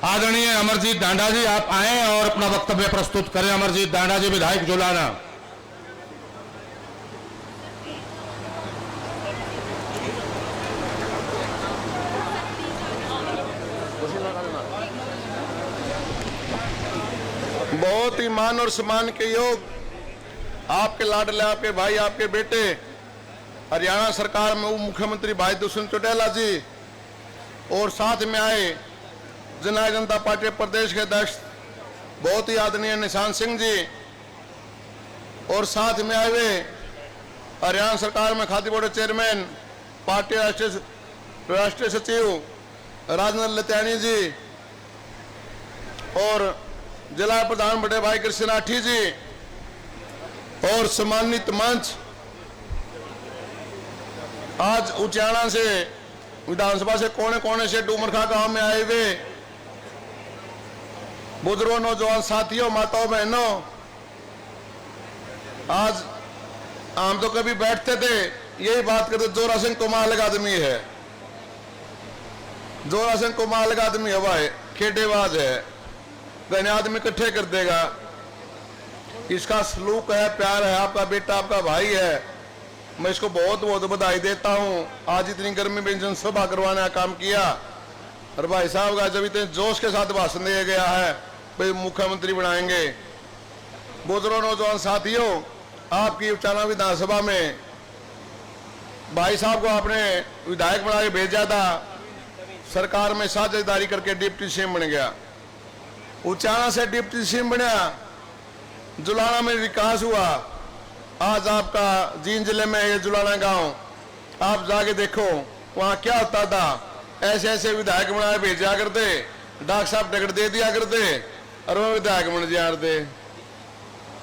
आदरणीय अमरजीत डांडा जी, आप आए और अपना वक्तव्य प्रस्तुत करें। अमरजीत डांडा जी, विधायक जुलाना। बहुत ही मान और सम्मान के योग आपके लाडले, आपके भाई, आपके बेटे, हरियाणा सरकार में उप मुख्यमंत्री भाई दुष्यंत चौटाला जी, और साथ में आए जननायक जनता पार्टी प्रदेश के अध्यक्ष बहुत ही आदरणीय निशांत सिंह जी, और साथ में आए हुए हरियाणा सरकार में खादी बोर्ड चेयरमैन, पार्टी राष्ट्रीय सचिव राजेंद्र लत्यानी जी, और जिला प्रधान बड़े भाई कृष्ण राठी जी, और सम्मानित मंच, आज उचाना से विधानसभा से कोने कोने से डूमरखा गांव में आए हुए बुजुर्गों, नौजवान साथियों, माताओं, बहनों, आज हम तो कभी बैठते थे यही बात करते, जोरा सिंह कमाल का आदमी है, जोरा सिंह कमाल का आदमी है, भाई खेडेबाज है, गने आदमी इकट्ठे कर देगा। इसका सलूक है, प्यार है, आपका बेटा, आपका भाई है, मैं इसको बहुत बहुत बधाई देता हूं। आज इतनी गर्मी में जनसभा करवाने का काम किया, और भाई साहब का जब इतने जोश के साथ भाषण दिया गया है, भाई मुख्यमंत्री बनाएंगे। बुजुर्गों, नौजवान साथियों, आपकी उचाना विधानसभा में भाई साहब को आपने विधायक बना के भेजा था, सरकार में साझेदारी करके डिप्टी सीएम बन गया, उचाना से डिप्टी सीएम बना, जुलाना में विकास हुआ। आज आपका जींद जिले में ये जुलाना गांव, आप जाके देखो वहां क्या होता था, ऐसे ऐसे विधायक बनाए भेजा करते, डॉक्टर साहब टिकट दे दिया करते और वो विधायक बन जा करते।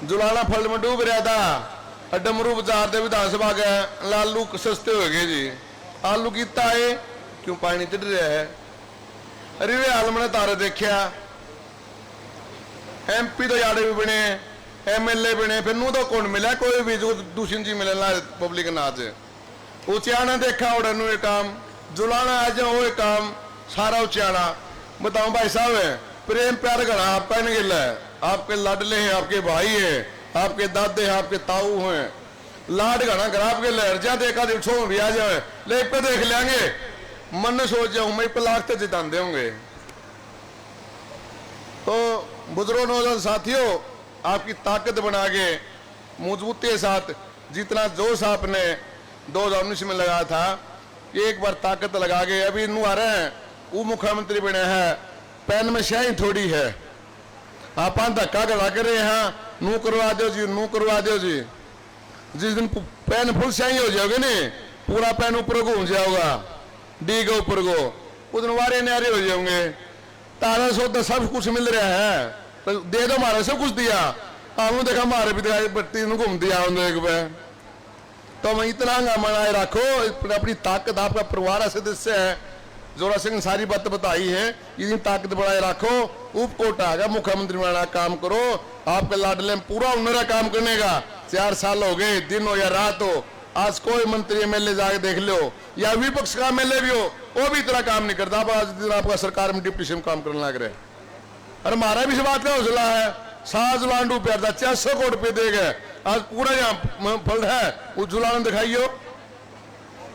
जुलाना फल में डूब रहा था, डमरू बाजार दे विधानसभा गए, लालू सस्ते हो गए जी, आलू कितना है, क्यों पानी चढ़ रहा है। अरे वे हाल मैंने तारे देखा, MP तो यारे भी बने, MLA बने, फिर नू तो कौन मिला, कोई भी जो दूषण जी मिले ना पब्लिक नाच। उचियाना देखा उड़न वे काम, जुलाना आ जाओ वो काम, सारा उचियाना। बताओ भाई साहब, प्रेम प्यार घना आपका नहीं गिला है, आपके लाडले हैं, आपके भाई हैं, आपके दादे हैं, आपके ताऊ हैं, लाड घना घर आपके लहर जा देखा छो भी आ जाए, ले पे देख लेंगे, मन ने सोच जाऊं मैं पे लागते जिताते होंगे। तो बुजुर्गों, नौजवान साथियों, आपकी ताकत बना के मजबूती के साथ जितना जोश आपने 2019 में लगाया था, एक बार ताकत लगा के अभी नू आ रहे हैं, वो मुख्यमंत्री बने हैं, पैन में स्याही थोड़ी है, आप धक्का करा कर रहे हैं, नू करवा दो जी, नू करवा दो जी। जिस दिन पैन फुल स्याही हो जाओगे नहीं, पूरा पैन ऊपर घूम जाओगा, डी के ऊपर को, उस दिन वारे न्यारे हो जाओगे। तारा सौदा सब कुछ मिल रहा है, तो दे दो, हमारे सब कुछ दिया, आलू देखा हमारे भी दिखाई बत्ती घूम दिया एक पे। तो मैं इतना मनाए रखो, अपनी ताकत, आपका परिवार सदस्य है, जोरा सिंह सारी बात बताई है, इतनी ताकत बढ़ाए रखो, उपकोटा आगा मुख्यमंत्री बनाना काम करो, आपके लाडले में पूरा हुनर है काम करने का। 4 साल हो गए, दिन हो या रात हो, आज कोई मंत्री MLA जाके देख लो, या विपक्ष का MLA भी हो, वो भी इतना काम नहीं करता। आज दिन आपका सरकार में डिप्टी सीएम काम करने लग रहे, और हमारा भी इस बात का हौसला है, 7 लाख रुपया था, 600 करोड़ रुपये दे गए, आज पूरा यहाँ फल है, वो जुलाना दिखाइयो,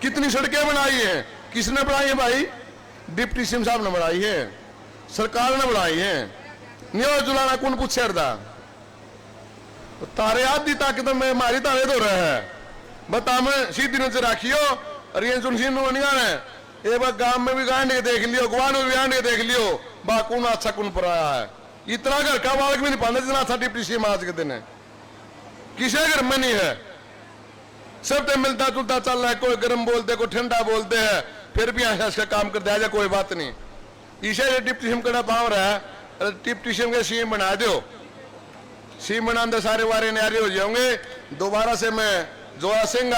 कितनी सड़कें बनाई है, किसने बनाई है भाई, डिप्टी सीएम साहब ने बनाई है, सरकार ने बनाई है, नहीं जुलाना कौन पूछे था। तारे आदि ताकत में हमारी तारे तो रहे है, बता मैं सीधी नजर रखियो, और ये सुनसी है, एक बार गांव में भी गांड के देख लियो, गुआन में भी गांड के देख लियो, बा कौन अच्छा कौन पर आया है, इतना घर का बालक भी नहीं पाता जितना अच्छा डिप्टी सीएम आज के दिन है, किसी घर में नहीं है, सब मिलता जुलता चल रहा है, कोई गर्म बोलते, कोई ठंडा बोलते हैं, फिर भी ऐसा काम कर दिया जाए, कोई बात नहीं। इसे डिप्टी सीएम करना पाव रहा है, डिप्टी सीएम के सीएम बना दो, सीएम बनाने सारे वारे न्यारे हो जाओगे। दोबारा से मैं जोरा सिंह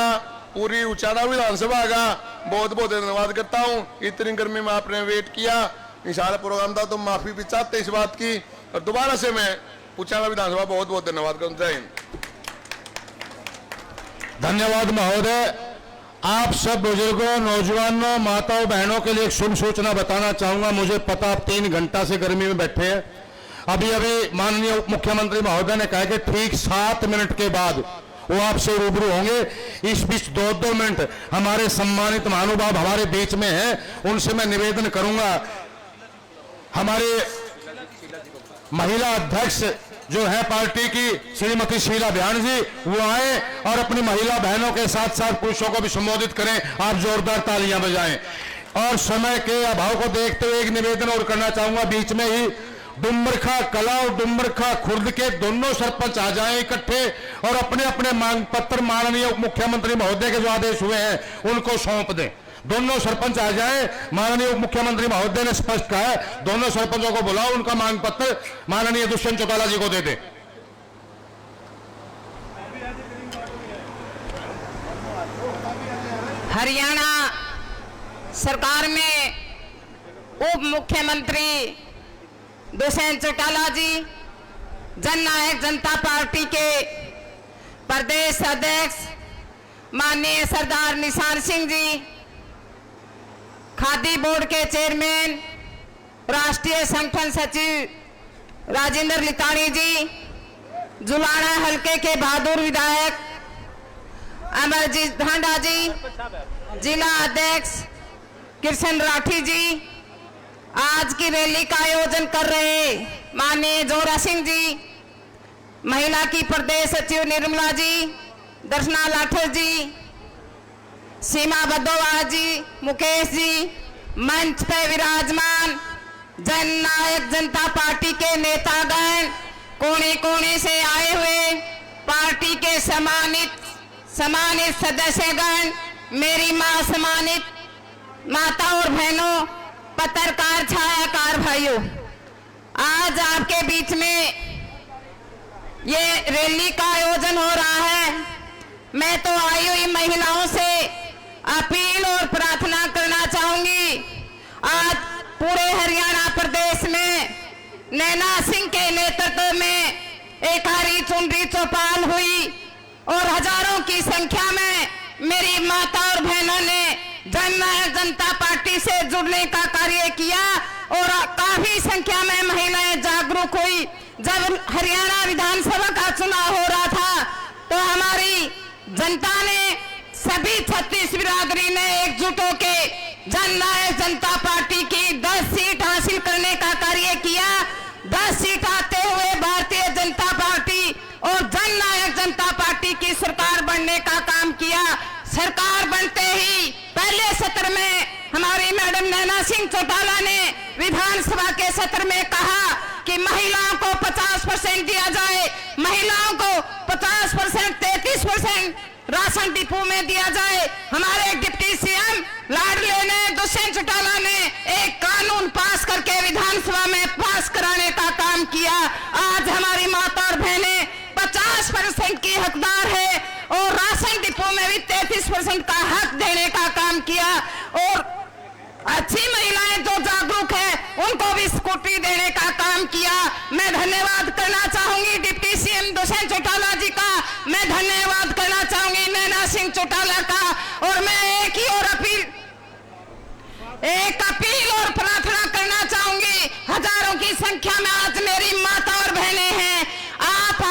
पूरी उचाना विधानसभा का बहुत बहुत धन्यवाद करता हूँ, इतनी गर्मी में आपने वेट किया, सारा प्रोग्राम था तो माफी भी चाहते इस बात की, और दोबारा से मैं उचाना विधानसभा बहुत बहुत धन्यवाद करता हूँ। जय हिंद। धन्यवाद महोदय। आप सब बुजुर्गों, नौजवानों, माताओं, बहनों के लिए एक शुभ सूचना बताना चाहूंगा। मुझे पता आप 3 घंटा से गर्मी में बैठे हैं। अभी अभी माननीय उप मुख्यमंत्री महोदय ने कहा कि ठीक 7 मिनट के बाद वो आपसे रूबरू होंगे। इस बीच 2-2 मिनट हमारे सम्मानित महानुभाव हमारे बीच में हैं, उनसे मैं निवेदन करूंगा, हमारे महिला अध्यक्ष जो है पार्टी की श्रीमती शीला बयान जी, वो आए और अपनी महिला बहनों के साथ साथ पुरुषों को भी संबोधित करें। आप जोरदार तालियां बजाएं। और समय के अभाव को देखते हुए एक निवेदन और करना चाहूंगा, बीच में ही डुमरखा कला और डुमरखा खुर्द के दोनों सरपंच आ जाएं इकट्ठे और अपने अपने मांग पत्र माननीय उप मुख्यमंत्री महोदय के जो आदेश हुए हैं उनको सौंप दें। दोनों सरपंच आ जाएं। माननीय उप मुख्यमंत्री महोदय ने स्पष्ट कहा है, दोनों सरपंचों को बुलाओ, उनका मांग पत्र माननीय दुष्यंत चौटाला जी को दे दें। हरियाणा सरकार में उप मुख्यमंत्री दुष्यंत चौटाला जी, जननायक जनता पार्टी के प्रदेश अध्यक्ष माननीय सरदार निशान सिंह जी, खादी बोर्ड के चेयरमैन राष्ट्रीय संगठन सचिव राजेंद्र लितानी जी, जुलाना हलके के बहादुर विधायक अमरजीत ढांडा जी, जिला अध्यक्ष कृष्ण राठी जी, आज की रैली का आयोजन कर रहे माननीय जोरा सिंह जी, महिला की प्रदेश सचिव निर्मला जी, दर्शना लाठर जी, सीमा बद्दोवा जी, मुकेश जी, मंच पे विराजमान जननायक जनता पार्टी के नेतागण, कोने कोने से आए हुए पार्टी के सम्मानित सदस्यगण, मेरी मां सम्मानित माता और बहनों, पत्रकार छायाकार भाइयों, आज आपके बीच में ये रैली का आयोजन हो रहा है। मैं तो आई हुई महिलाओं से अपील और प्रार्थना करना चाहूंगी। आज पूरे हरियाणा प्रदेश में नैना सिंह के नेतृत्व में एक हरी चुनरी चौपाल हुई और हजारों की संख्या में मेरी माता और बहनों ने जननायक जनता पार्टी से जुड़ने का कार्य किया और काफी संख्या में महिलाएं जागरूक हुई। जब हरियाणा विधानसभा का चुनाव हो रहा था तो हमारी जनता ने, सभी 36 बिरादरी ने एकजुट होकर जननायक जनता पार्टी की 10 सीट हासिल करने का कार्य किया। 10 सीट आते हुए भारतीय जनता पार्टी और जननायक जनता पार्टी की सरकार बनने का काम किया। सरकार बनते ही पहले सत्र में हमारी मैडम नैना सिंह चौटाला ने विधानसभा के सत्र में कहा कि महिलाओं को 50% दिया जाए, महिलाओं को 50%, 33% राशन डिपो में दिया जाए। हमारे डिप्टी सीएम लाडले ने, दुष्यंत चौटाला ने एक कानून पास करके विधानसभा में पास कराने का काम किया। आज हमारी माता और बहनें 50% की हकदार है और राशन डिपो में भी 33% का हक देने का काम किया और अच्छी महिलाएं जो जागरूक है उनको भी स्कूटी देने का काम किया। मैं धन्यवाद करना चाहूंगी डिप्टी सीएम दुष्यंत चौटाला जी का, मैं धन्यवाद करना चाहूंगी नैना सिंह चौटाला का। और मैं एक अपील और प्रार्थना करना चाहूंगी। हजारों की संख्या में आज मेरी माता और बहनें हैं। आप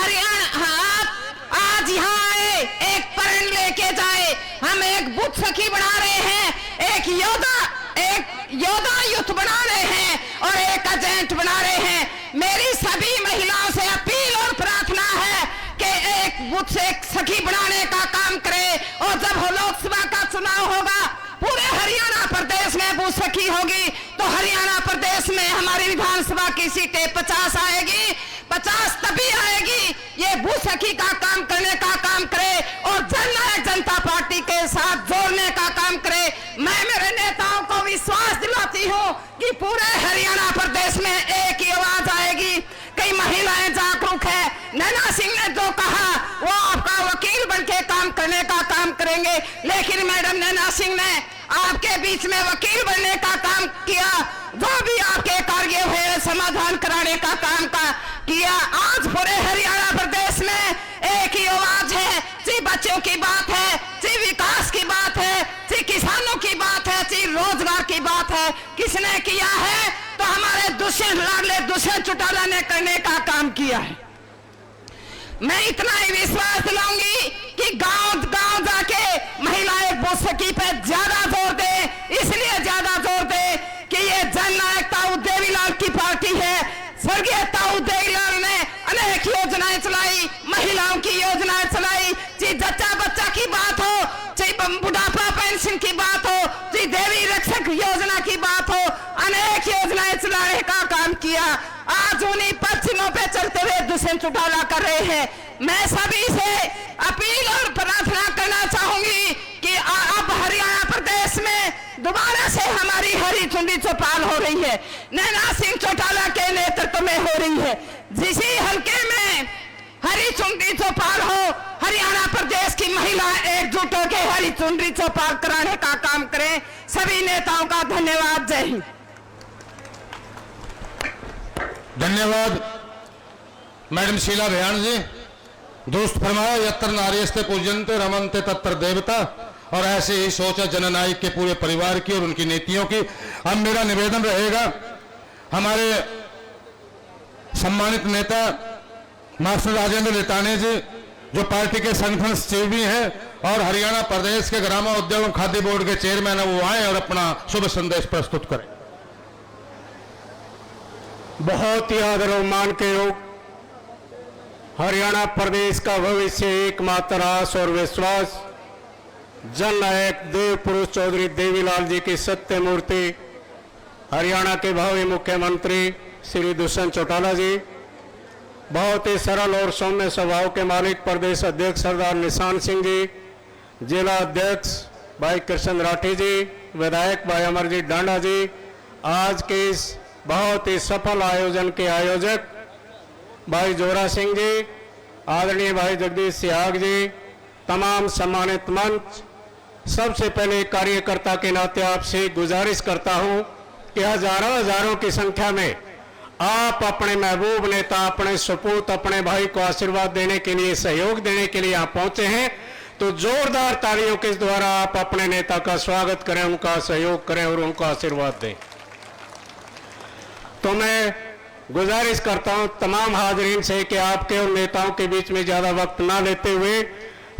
आज यहाँ आए, एक प्रण लेके जाए। हम एक बुद्ध सखी बना रहे हैं, एक योद्धा युद्ध बना रहे हैं और एक एजेंट बना रहे हैं। मेरी सभी महिलाओं से अपील और प्रार्थना है कि एक बुद्ध से एक सखी बनाने का काम करे और जब लोकसभा का चुनाव होगा पूरे हरियाणा प्रदेश में बुद्ध सखी होगी तो हरियाणा प्रदेश में हमारी विधानसभा की सीटें 50 आएगी। 50 तभी आएगी ये बुद्ध सखी का काम करने का काम करे और जननायक जनता पार्टी के साथ जोड़ने का काम करे। मैं मेरे नेताओं को विश्वास दिलाती हूँ कि पूरे हरियाणा प्रदेश में एक ही आवाज आएगी। कई महिलाएं जागरूक है। नैना सिंह ने जो कहा वो आपका वकील बनके काम करने का काम करेंगे, लेकिन मैडम नैना सिंह ने आपके बीच में वकील बनने का काम किया। जो भी आपके कार्य हुए समाधान कराने का काम किया। आज पूरे हरियाणा प्रदेश में एक ही आवाज है। जी बच्चों की बात है, बात है, किसने किया है? तो हमारे दुष्यंत लाडले दुष्यंत चौटाला ने करने का काम किया है। मैं इतना ही विश्वास दिलाऊंगी कि गांव गांव जाके महिलाएं बूथ सखी पे ज्यादा जोर दे, इसलिए ज्यादा जोर दे कि ये जननायक ताऊ देवीलाल की पार्टी है। स्वर्गीय ताऊ देवीलाल ने अनेक योजनाएं चलाई, महिलाओं की योजनाएं चलाई, चाहे जच्चा बच्चा की बात हो, चाहे बुढ़ापा पेंशन की बात हो, चाहे देवी रक्षक योजना की बात हो, अनेक योजनाएं चलाने का काम किया। आज उन्हीं पश्चिमों पे चलते हुए दुष्यंत चौटाला कर रहे हैं। मैं सभी से अपील और प्रार्थना करना चाहूंगी कि अब हरियाणा प्रदेश में दोबारा से हमारी हरी चुनरी चौपाल हो रही है, नैना सिंह चौटाला के नेतृत्व में हो रही है। जिस हल्के में हरी चुनरी चौपाल हो, हरियाणा प्रदेश की महिला एकजुट होकर हरी चुनरी चौपाल कराने का काम करें। सभी नेताओं का धन्यवाद। जय हिंद। धन्यवाद मैडम शीला भयान जी। दोस्त फरमाया यत्र नार्यस्ते पूजनते रमनते तत्र देवता, और ऐसे ही सोचा जननायक के पूरे परिवार की और उनकी नीतियों की। अब मेरा निवेदन रहेगा हमारे सम्मानित नेता मास्टर राजेंद्र लेताने जी, जो पार्टी के संगठन सचिव भी हैं और हरियाणा प्रदेश के ग्रामोद्योग एवं खाद्य बोर्ड के चेयरमैन है, वो आए और अपना शुभ संदेश प्रस्तुत करें। बहुत ही आदर और मान के योग हरियाणा प्रदेश का भविष्य एकमात्र आस और विश्वास जननायक देव पुरुष चौधरी देवीलाल जी की सत्य मूर्ति हरियाणा के भावी मुख्यमंत्री श्री दुष्यंत चौटाला जी, बहुत ही सरल और सौम्य स्वभाव के मालिक प्रदेश अध्यक्ष सरदार निशान सिंह जी, जिला अध्यक्ष भाई कृष्ण राठी जी, विधायक भाई अमरजीत डांडा जी, आज के इस बहुत ही सफल आयोजन के आयोजक भाई जोरा सिंह जी, आदरणीय भाई जगदीश सिहाग जी, तमाम सम्मानित मंच, सबसे पहले कार्यकर्ता के नाते आपसे गुजारिश करता हूं कि हजारों की संख्या में आप अपने महबूब नेता, अपने सपूत, अपने भाई को आशीर्वाद देने के लिए, सहयोग देने के लिए आप पहुंचे हैं, तो जोरदार तालियों के द्वारा आप अपने नेता का स्वागत करें, उनका सहयोग करें और उनको आशीर्वाद दें। तो मैं गुजारिश करता हूं तमाम हाजरीन से कि आपके और नेताओं के बीच में ज्यादा वक्त ना लेते हुए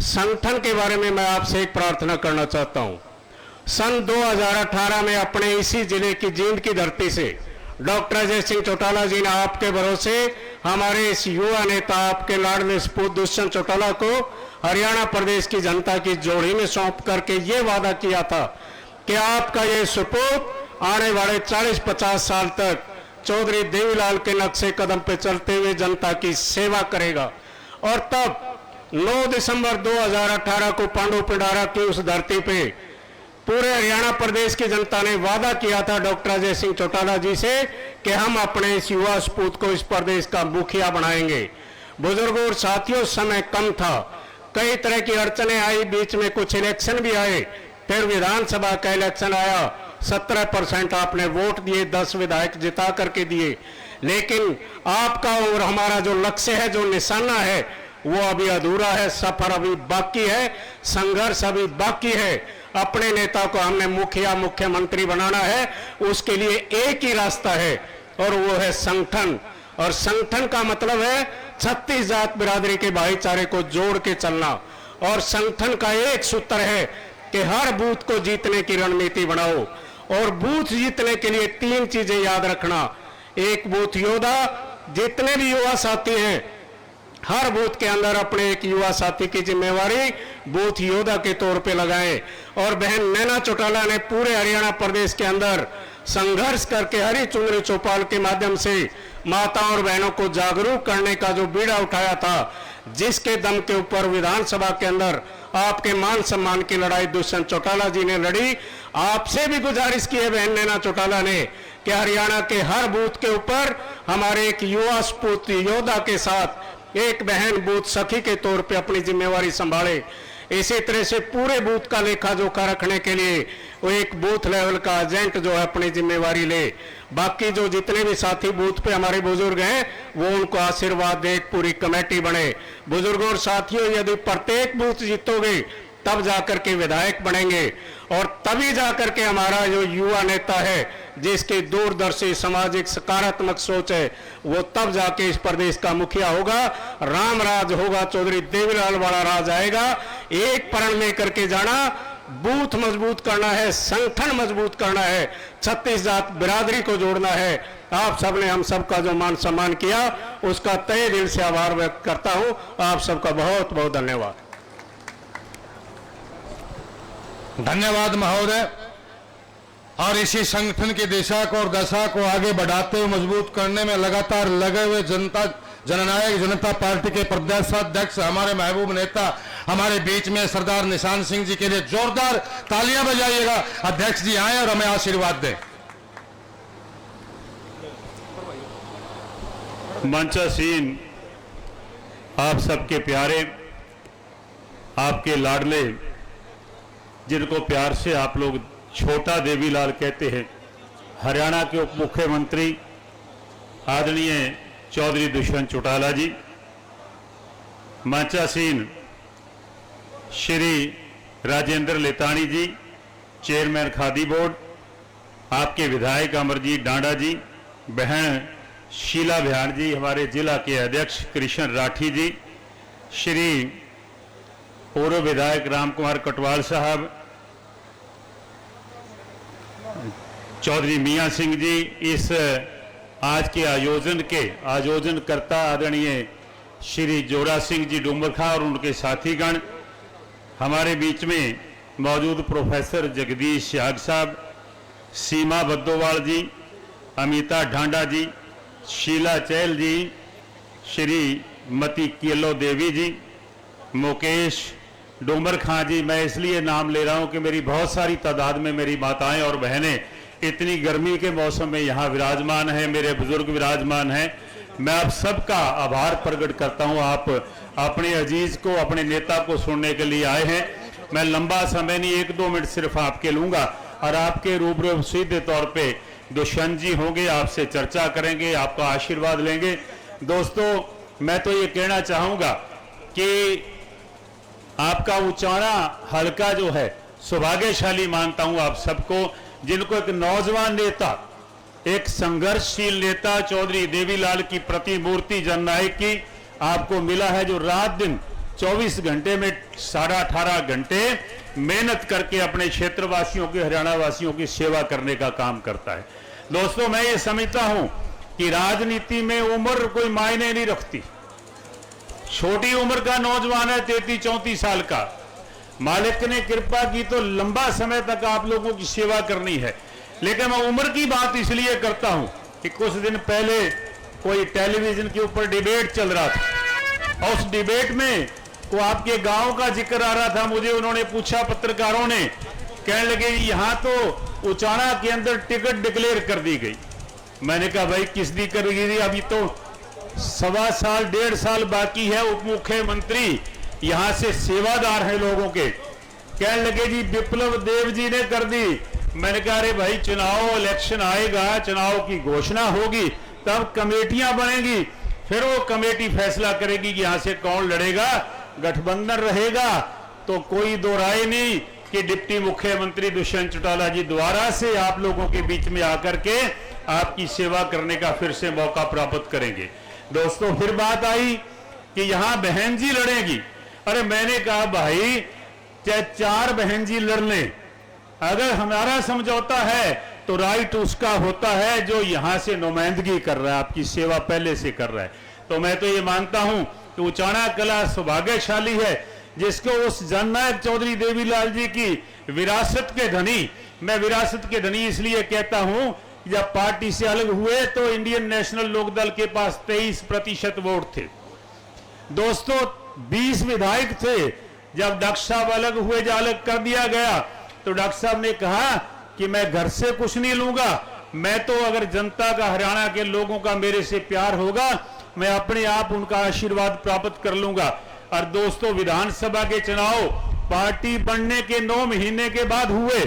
संगठन के बारे में मैं आपसे एक प्रार्थना करना चाहता हूं। सन 2018 में अपने इसी जिले की जींद की धरती से डॉक्टर अजय सिंह चौटाला जी ने आपके भरोसे हमारे इस युवा नेता, आपके लाडले सपूत दुष्यंत चौटाला को हरियाणा प्रदेश की जनता की जोड़ी में सौंप करके ये वादा किया था कि आपका ये सपूत आने वाले 40-50 साल तक चौधरी देवीलाल के नक्शे कदम पे चलते हुए जनता की सेवा करेगा। और तब 9 दिसंबर 2018 को पांडु पिंडारा की उस धरती पे पूरे हरियाणा प्रदेश की जनता ने वादा किया था डॉक्टर अजय सिंह चौटाला जी से कि हम अपने इस युवा सपूत को इस प्रदेश का मुखिया बनाएंगे। बुजुर्गों और साथियों, समय कम था, कई तरह की अड़चने आई, बीच में कुछ इलेक्शन भी आए, फिर विधानसभा का इलेक्शन आया, 17% आपने वोट दिए, 10 विधायक जिता करके दिए, लेकिन आपका और हमारा जो लक्ष्य है, जो निशाना है, वो अभी अधूरा है, सफर अभी बाकी है, संघर्ष अभी बाकी है। अपने नेता को हमने मुखिया, मुख्यमंत्री बनाना है, उसके लिए एक ही रास्ता है और वो है संगठन। और संगठन का मतलब है 36 जात बिरादरी के भाईचारे को जोड़ के चलना। और संगठन का एक सूत्र है कि हर बूथ को जीतने की रणनीति बनाओ, और बूथ जीतने के लिए 3 चीजें याद रखना। एक, बूथ योद्धा, जितने भी युवा साथी हैं हर बूथ के अंदर अपने एक युवा साथी की जिम्मेवारी बूथ योद्धा के तौर पे लगाएं। और बहन नैना चौटाला ने पूरे हरियाणा प्रदेश के अंदर संघर्ष करके हरी चुनरी चौपाल के माध्यम से माताओं और बहनों को जागरूक करने का जो बीड़ा उठाया था, जिसके दम के ऊपर विधानसभा के अंदर आपके मान सम्मान की लड़ाई दुष्यंत चौटाला जी ने लड़ी। आपसे भी गुजारिश की है बहन नैना चौटाला ने कि हरियाणा के हर बूथ के ऊपर हमारे एक युवा सपूत योद्धा के साथ एक बहन बूथ सखी के तौर पे अपनी जिम्मेवारी संभाले। इसी तरह से पूरे बूथ का लेखा जोखा रखने के लिए वो एक बूथ लेवल का एजेंट जो है अपनी जिम्मेवारी ले। बाकी जो जितने भी साथी बूथ पे हमारे बुजुर्ग हैं वो उनको आशीर्वाद दे, पूरी कमेटी बने। बुजुर्गों और साथियों, यदि प्रत्येक बूथ जीतोगे तब जाकर के विधायक बनेंगे और तभी जाकर के हमारा जो युवा नेता है जिसकी दूरदर्शी सामाजिक सकारात्मक सोच है वो तब जाके इस प्रदेश का मुखिया होगा। राम राज होगा, चौधरी देवीलाल वाला राज आएगा। एक प्रण में करके जाना, बूथ मजबूत करना है, संगठन मजबूत करना है, 36 जात बिरादरी को जोड़ना है। आप सबने हम सबका जो मान सम्मान किया उसका तहे दिल से आभार व्यक्त करता हूं। आप सबका बहुत बहुत धन्यवाद। धन्यवाद महोदय। और इसी संगठन की दिशा को और दशा को आगे बढ़ाते हुए मजबूत करने में लगातार लगे हुए जननायक जनता पार्टी के प्रदेशाध्यक्ष हमारे महबूब नेता हमारे बीच में सरदार निशान सिंह जी के लिए जोरदार तालियां बजाइएगा। अध्यक्ष जी आए और हमें आशीर्वाद दें। मंचासीन आप सबके प्यारे, आपके लाडले, जिनको प्यार से आप लोग छोटा देवीलाल कहते हैं, हरियाणा के उप मुख्यमंत्री आदरणीय चौधरी दुष्यंत चौटाला जी, मंचासीन श्री राजेंद्र लेतानी जी, चेयरमैन खादी बोर्ड, आपके विधायक अमरजीत डांडा जी, बहन शीला बिहार जी, हमारे जिला के अध्यक्ष कृष्ण राठी जी, श्री पूर्व विधायक राम कुमार कटवाल साहब, चौधरी मियां सिंह जी, इस आज के आयोजनकर्ता आदरणीय श्री जोरा सिंह जी डूमरखा और उनके साथीगण, हमारे बीच में मौजूद प्रोफेसर जगदीश याग साहब, सीमा बद्दोवाल जी, अमिता ढांडा जी, शीला चहल जी, श्री मती केलो देवी जी, मुकेश डूमर खां जी। मैं इसलिए नाम ले रहा हूं कि मेरी बहुत सारी तादाद में मेरी माताएं और बहनें इतनी गर्मी के मौसम में यहाँ विराजमान हैं, मेरे बुजुर्ग विराजमान हैं। मैं आप सबका आभार प्रकट करता हूँ। आप अपने अजीज को, अपने नेता को सुनने के लिए आए हैं। मैं लंबा समय नहीं, 1-2 मिनट सिर्फ आपके लूंगा और आपके रूबरू सीधे तौर पे दुष्यंत जी होंगे, आपसे चर्चा करेंगे, आपका आशीर्वाद लेंगे। दोस्तों, मैं तो ये कहना चाहूंगा कि आपका उचाना हल्का जो है सौभाग्यशाली मानता हूं आप सबको, जिनको एक नौजवान नेता, एक संघर्षशील नेता चौधरी देवीलाल की प्रतिमूर्ति जननायक की आपको मिला है, जो रात दिन 24 घंटे में 18.5 घंटे मेहनत करके अपने क्षेत्रवासियों की, हरियाणा वासियों की सेवा करने का काम करता है। दोस्तों, मैं ये समझता हूं कि राजनीति में उम्र कोई मायने नहीं रखती। छोटी उम्र का नौजवान है, 33-34 साल का, मालिक ने कृपा की तो लंबा समय तक आप लोगों की सेवा करनी है। लेकिन मैं उम्र की बात इसलिए करता हूं कि कुछ दिन पहले कोई टेलीविजन के ऊपर डिबेट चल रहा था और उस डिबेट में को आपके गांव का जिक्र आ रहा था। मुझे उन्होंने पूछा, पत्रकारों ने, कहने लगे यहां तो उचाना के अंदर टिकट डिक्लेयर कर दी गई। मैंने कहा भाई किस दी कर गई? अभी तो 1.25 साल 1.5 साल बाकी है। उप मुख्यमंत्री यहां से सेवादार हैं लोगों के। कहने लगे जी विप्लव देव जी ने कर दी। मैंने कहा अरे भाई, चुनाव इलेक्शन आएगा, चुनाव की घोषणा होगी, तब कमेटियां बनेगी, फिर वो कमेटी फैसला करेगी कि यहां से कौन लड़ेगा। गठबंधन रहेगा तो कोई दो राय नहीं कि डिप्टी मुख्यमंत्री दुष्यंत चौटाला जी द्वारा से आप लोगों के बीच में आकर के आपकी सेवा करने का फिर से मौका प्राप्त करेंगे। दोस्तों, फिर बात आई कि यहां बहन जी लड़ेगी। अरे मैंने कहा भाई, चाहे 4 बहन जी लड़ लें, अगर हमारा समझौता है तो राइट उसका होता है जो यहां से नुमाइंदगी कर रहा है, आपकी सेवा पहले से कर रहा है। तो मैं तो ये मानता हूं कि उचाना कला सौभाग्यशाली है जिसको उस जननायक चौधरी देवीलाल जी की विरासत के धनी, मैं विरासत के धनी इसलिए कहता हूं, जब पार्टी से अलग हुए तो इंडियन नेशनल लोकदल के पास 23% वोट थे। दोस्तों, 20 विधायक थे। जब डॉक्टर साहब अलग हुए, जब अलग कर दिया गया, तो डॉक्टर साहब ने कहा कि मैं घर से कुछ नहीं लूंगा, मैं तो अगर जनता का, हरियाणा के लोगों का मेरे से प्यार होगा, मैं अपने आप उनका आशीर्वाद प्राप्त कर लूंगा। और दोस्तों, विधानसभा के चुनाव पार्टी बनने के 9 महीने के बाद हुए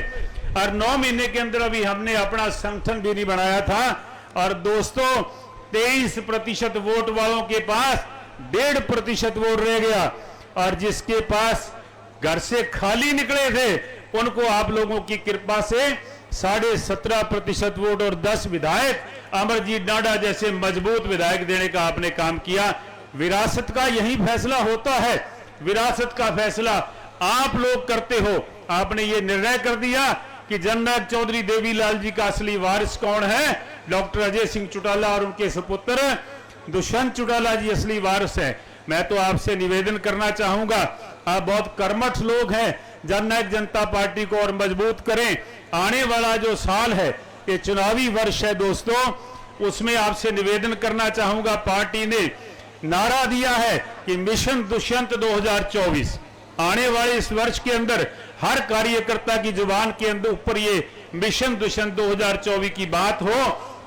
और 9 महीने के अंदर अभी हमने अपना संगठन भी नहीं बनाया था। और दोस्तों, 23% वोट वालों के पास 1.5% वोट रह गया और जिसके पास घर से खाली निकले थे, उनको आप लोगों की कृपा से 17.5% वोट और 10 विधायक अमरजीत डांडा जैसे मजबूत विधायक देने का आपने काम किया। विरासत का यही फैसला होता है, विरासत का फैसला आप लोग करते हो। आपने ये निर्णय कर दिया कि जननायक चौधरी देवीलाल जी का असली वारिस कौन है, डॉक्टर अजय सिंह चौटाला और उनके सुपुत्र दुष्यंत चौटाला जी असली वारिस हैं। मैं तो आपसे निवेदन करना चाहूंगा, आप बहुत कर्मठ लोग हैं, जननायक जनता पार्टी को और मजबूत करें। आने वाला जो साल है ये चुनावी वर्ष है दोस्तों, उसमें आपसे निवेदन करना चाहूंगा, पार्टी ने नारा दिया है कि मिशन दुष्यंत 2024। आने वाले इस वर्ष के अंदर हर कार्यकर्ता की जुबान के अंदर ऊपर ये मिशन दुष्यंत 2024 की बात हो,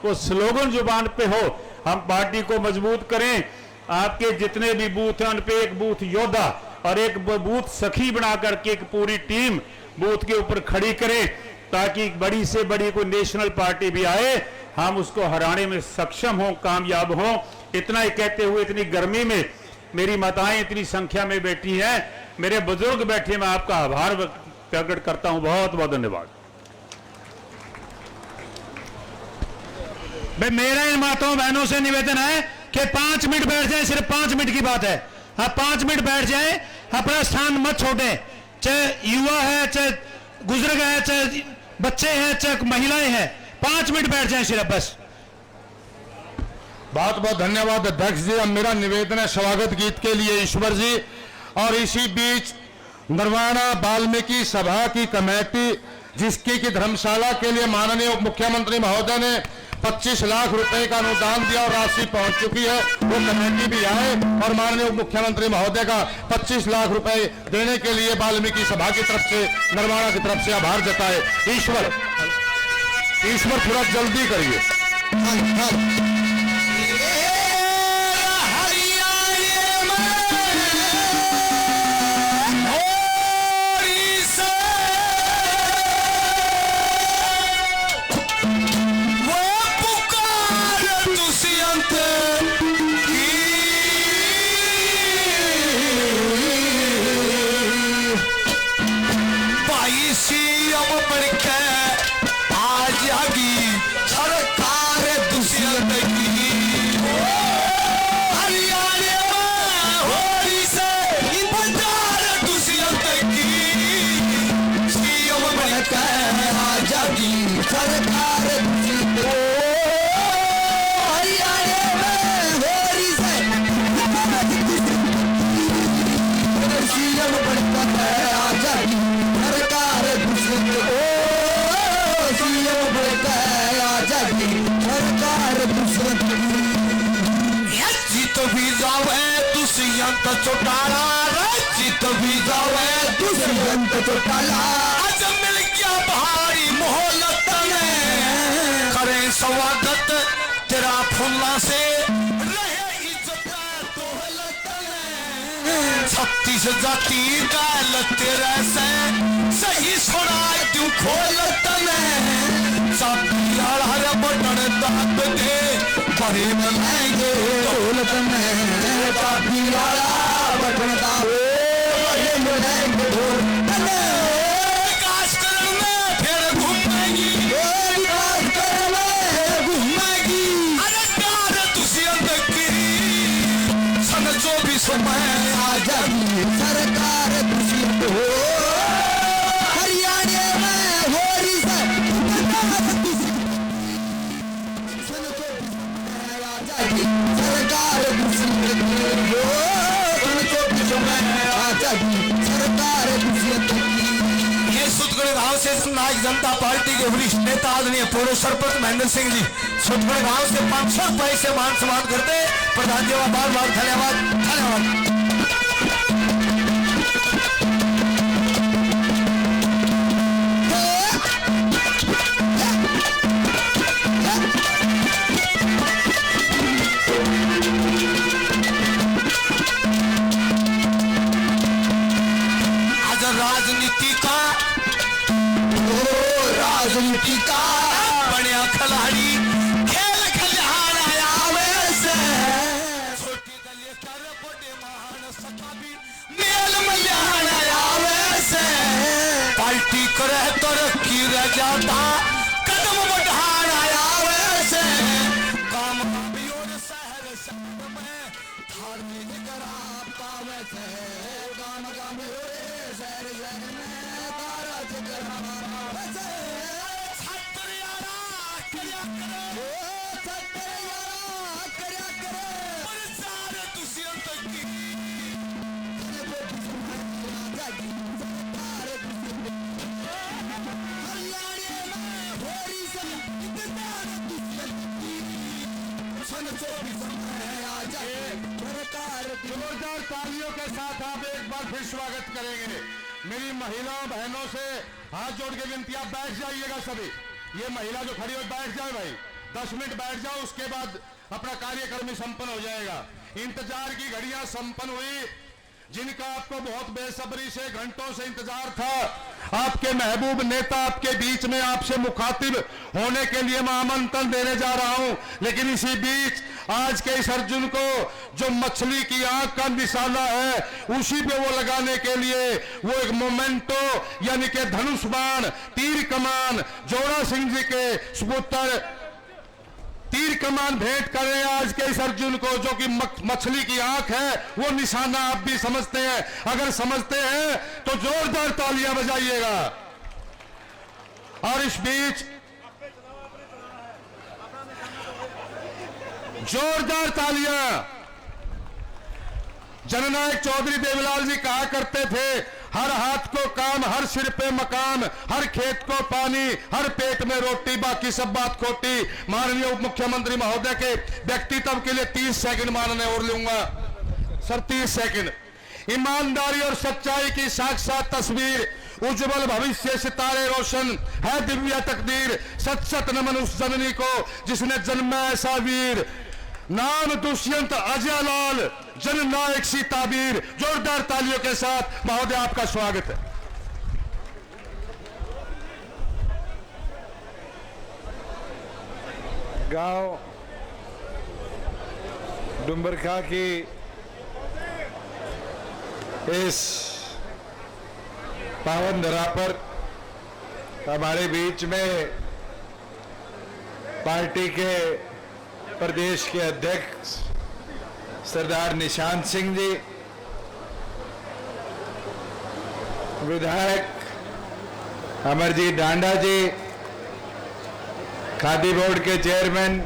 वो स्लोगन जुबान पे हो। हम पार्टी को मजबूत करें, आपके जितने भी बूथ हैं उन पे एक बूथ योद्धा और एक बूथ सखी बना करके एक पूरी टीम बूथ के ऊपर खड़ी करें, ताकि बड़ी से बड़ी कोई नेशनल पार्टी भी आए हम उसको हराने में सक्षम हों, कामयाब हों। इतना ही कहते हुए, इतनी गर्मी में मेरी माताएं इतनी संख्या में बैठी हैं, मेरे बुजुर्ग बैठे, मैं आपका आभार प्रकट करता हूं। बहुत बहुत धन्यवाद। भाई मेरा इन माताओं बहनों से निवेदन है कि 5 मिनट बैठ जाए, सिर्फ 5 मिनट की बात है। आप 5 मिनट बैठ जाए, अपना स्थान मत छोड़ें, चाहे युवा है, चाहे बुजुर्ग है, चाहे बच्चे हैं, चाहे महिलाएं हैं, 5 मिनट बैठ जाए सिर्फ, बस। बहुत बहुत धन्यवाद अध्यक्ष जी। अब मेरा निवेदन है स्वागत गीत के लिए ईश्वर जी। और इसी बीच नरवाना वाल्मीकि सभा की कमेटी, जिसकी की धर्मशाला के लिए माननीय उप मुख्यमंत्री महोदय ने 25 लाख रुपए का अनुदान दिया और राशि पहुंच चुकी है, वो कमेटी भी आए और माननीय उप मुख्यमंत्री महोदय का 25 लाख रुपए देने के लिए वाल्मीकि सभा की तरफ से, नरवाना की तरफ से आभार जताए। ईश्वर थोड़ा जल्दी करिए। चौटाला रचित भी जावे दुष्यंत चौटाला, आज मिल गया भारी मोहलत में, करे स्वागत तेरा फुल्ला से, रहे इज्जत दौलत में, 36 जाति का तेरे से सही छोड़ा तू खोलत में, साथी हर बटन दाब दे बड़े बनाएंगे दौलत में, साथी बटन दाब बड़े बनाएंगे दौलत में, विकास करने में फिर घूमेगी, विकास करने में घूमेगी, अरे कार दुष्यंत की सन 24 में आ जाएगी सरकार दुष्यंत हो, हरियाणा में हो रही है सरकार दुष्यंत हो, सरकार दुष्यंत की। ये सुतगढ़ गांव से जननायक जनता पार्टी के वरिष्ठ नेता आदरणीय पूर्व सरपंच महेंद्र सिंह जी सुतगढ़ गांव से 500 रुपए से मान सम्मान करते प्रधान जी का बार बार धन्यवाद धन्यवाद। राजनीति का बढ़िया खिलाड़ी खेल खिलाड़ आया वैसे, छोटी दलिया कर बड़े महान सखा भी मेल मल्याण आया वैसे। ता कदम बढ़ान आया वैसे काम काबियों शहर शहर में धार्मिक करा पावे थे काम काबियों शहर शहर में कारज करा वैसे छत्र यारा करया करे छत्र यारा करया करे प्रचार दुष्यंत की जोरदार तालियों के साथ आप एक बार फिर स्वागत करेंगे। मेरी महिलाओं बहनों से हाथ जोड़ के विनती, आप बैठ जाइएगा सभी। ये महिला जो खड़ी हो बैठ जाए भाई, 10 मिनट बैठ जाओ, उसके बाद अपना कार्यक्रम ही संपन्न हो जाएगा। इंतजार की घड़ियां संपन्न हुई, जिनका आपको बहुत बेसब्री से घंटों से इंतजार था। आपके महबूब नेता आपके बीच में आपसे मुखातिब होने के लिए मैं आमंत्रण देने जा रहा हूं, लेकिन इसी बीच आज के इस अर्जुन को जो मछली की आंख का निशाना है उसी पे वो लगाने के लिए वो एक मोमेंटो यानी कि धनुष बाण तीर कमान जोड़ा सिंह जी के सुपुत्र तीर कमान भेंट कर रहे हैं आज के इस अर्जुन को, जो कि मछली की आंख है। वो निशाना आप भी समझते हैं, अगर समझते हैं तो जोरदार तालियां बजाइएगा। और इस बीच जोरदार तालियां। जननायक चौधरी देवलाल जी कहा करते थे, हर हाथ को काम, हर सिर पे मकाम, हर खेत को पानी, हर पेट में रोटी, बाकी सब बात खोटी। माननीय उप मुख्यमंत्री महोदय के व्यक्तित्व के लिए 30 सेकंड मानने और लूंगा सर, 30 सेकंड। ईमानदारी और सच्चाई की साक्षात तस्वीर, उज्जवल भविष्य, सितारे रोशन है दिव्य तकदीर। सत सत नमन उस जननी को जिसने जन्मा ऐसा वीर, नाम दुष्यंत अजय लाल, जननायक सी ताबीर। जोरदार तालियों के साथ महोदय आपका स्वागत है। गांव डुम्बरखा की इस पावन धरा पर हमारे बीच में पार्टी के प्रदेश के अध्यक्ष सरदार निशांत सिंह जी, विधायक अमरजीत डांडा जी, खादी बोर्ड के चेयरमैन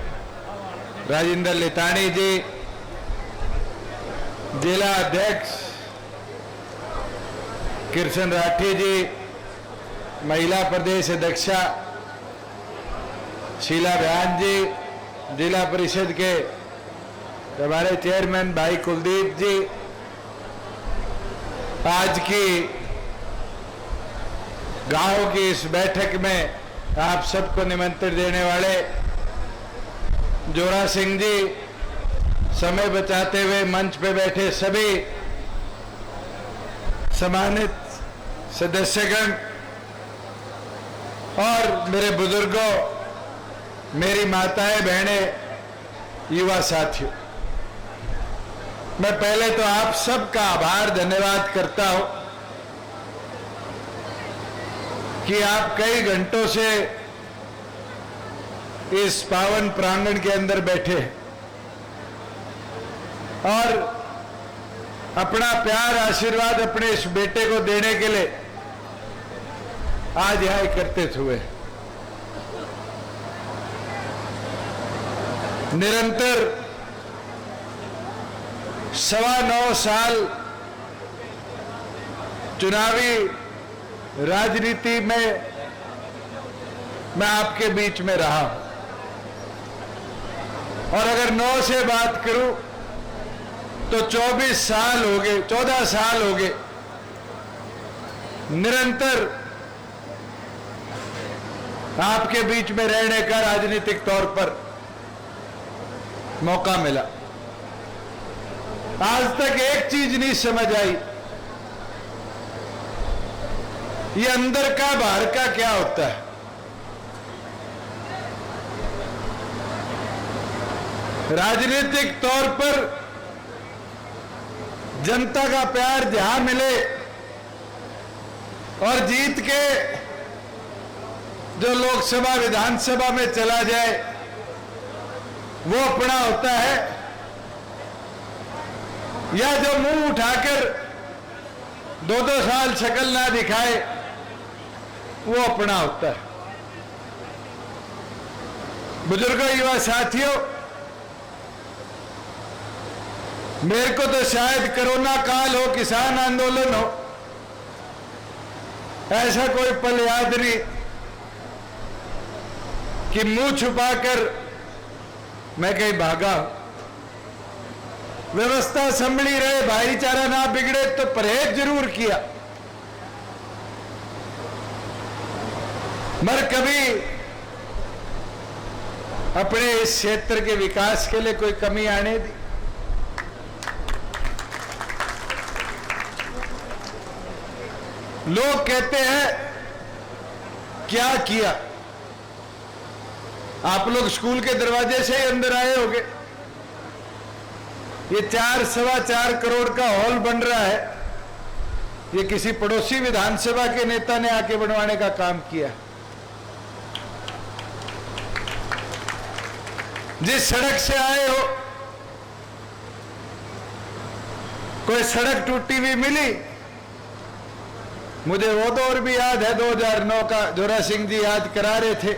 राजेंद्र लितानी जी, जिला अध्यक्ष किशन राठी जी, महिला प्रदेश अध्यक्षा शीला बयान जी, जिला परिषद के हमारे चेयरमैन भाई कुलदीप जी, आज की गांव की इस बैठक में आप सबको निमंत्रण देने वाले जोरा सिंह जी, समय बचाते हुए मंच पे बैठे सभी सम्मानित सदस्यगण और मेरे बुजुर्गों, मेरी माताएं, बहनें, युवा साथियों, मैं पहले तो आप सबका आभार धन्यवाद करता हूं कि आप कई घंटों से इस पावन प्रांगण के अंदर बैठे हैं और अपना प्यार आशीर्वाद अपने इस बेटे को देने के लिए आज यहां एकत्रित हुए। निरंतर 9.25 साल चुनावी राजनीति में मैं आपके बीच में रहा हूं और अगर 9 से बात करूं तो 24 साल हो गए, 14 साल हो गए निरंतर आपके बीच में रहने का राजनीतिक तौर पर मौका मिला। आज तक एक चीज नहीं समझ आई, ये अंदर का बाहर का क्या होता है। राजनीतिक तौर पर जनता का प्यार जहां मिले और जीत के जो लोकसभा विधानसभा में चला जाए वो अपना होता है, या जो मुंह उठाकर 2-2 साल शक्ल ना दिखाए वो अपना होता है। बुजुर्गों, युवा साथियों, मेरे को तो शायद कोरोना काल हो, किसान आंदोलन हो, ऐसा कोई पल याद नहीं कि मुंह छुपाकर मैं कहीं भागा। व्यवस्था संभली रहे, भाईचारा ना बिगड़े तो परहेज जरूर किया, मगर कभी अपने इस क्षेत्र के विकास के लिए कोई कमी आने दी। लोग कहते हैं क्या किया। आप लोग स्कूल के दरवाजे से ही अंदर आए होंगे। ये 4-4.25 करोड़ का हॉल बन रहा है, ये किसी पड़ोसी विधानसभा के नेता ने आके बनवाने का काम किया। जिस सड़क से आए हो, कोई सड़क टूटी हुई मिली? मुझे वो दौर भी याद है 2009 का, जोरा सिंह जी याद करा रहे थे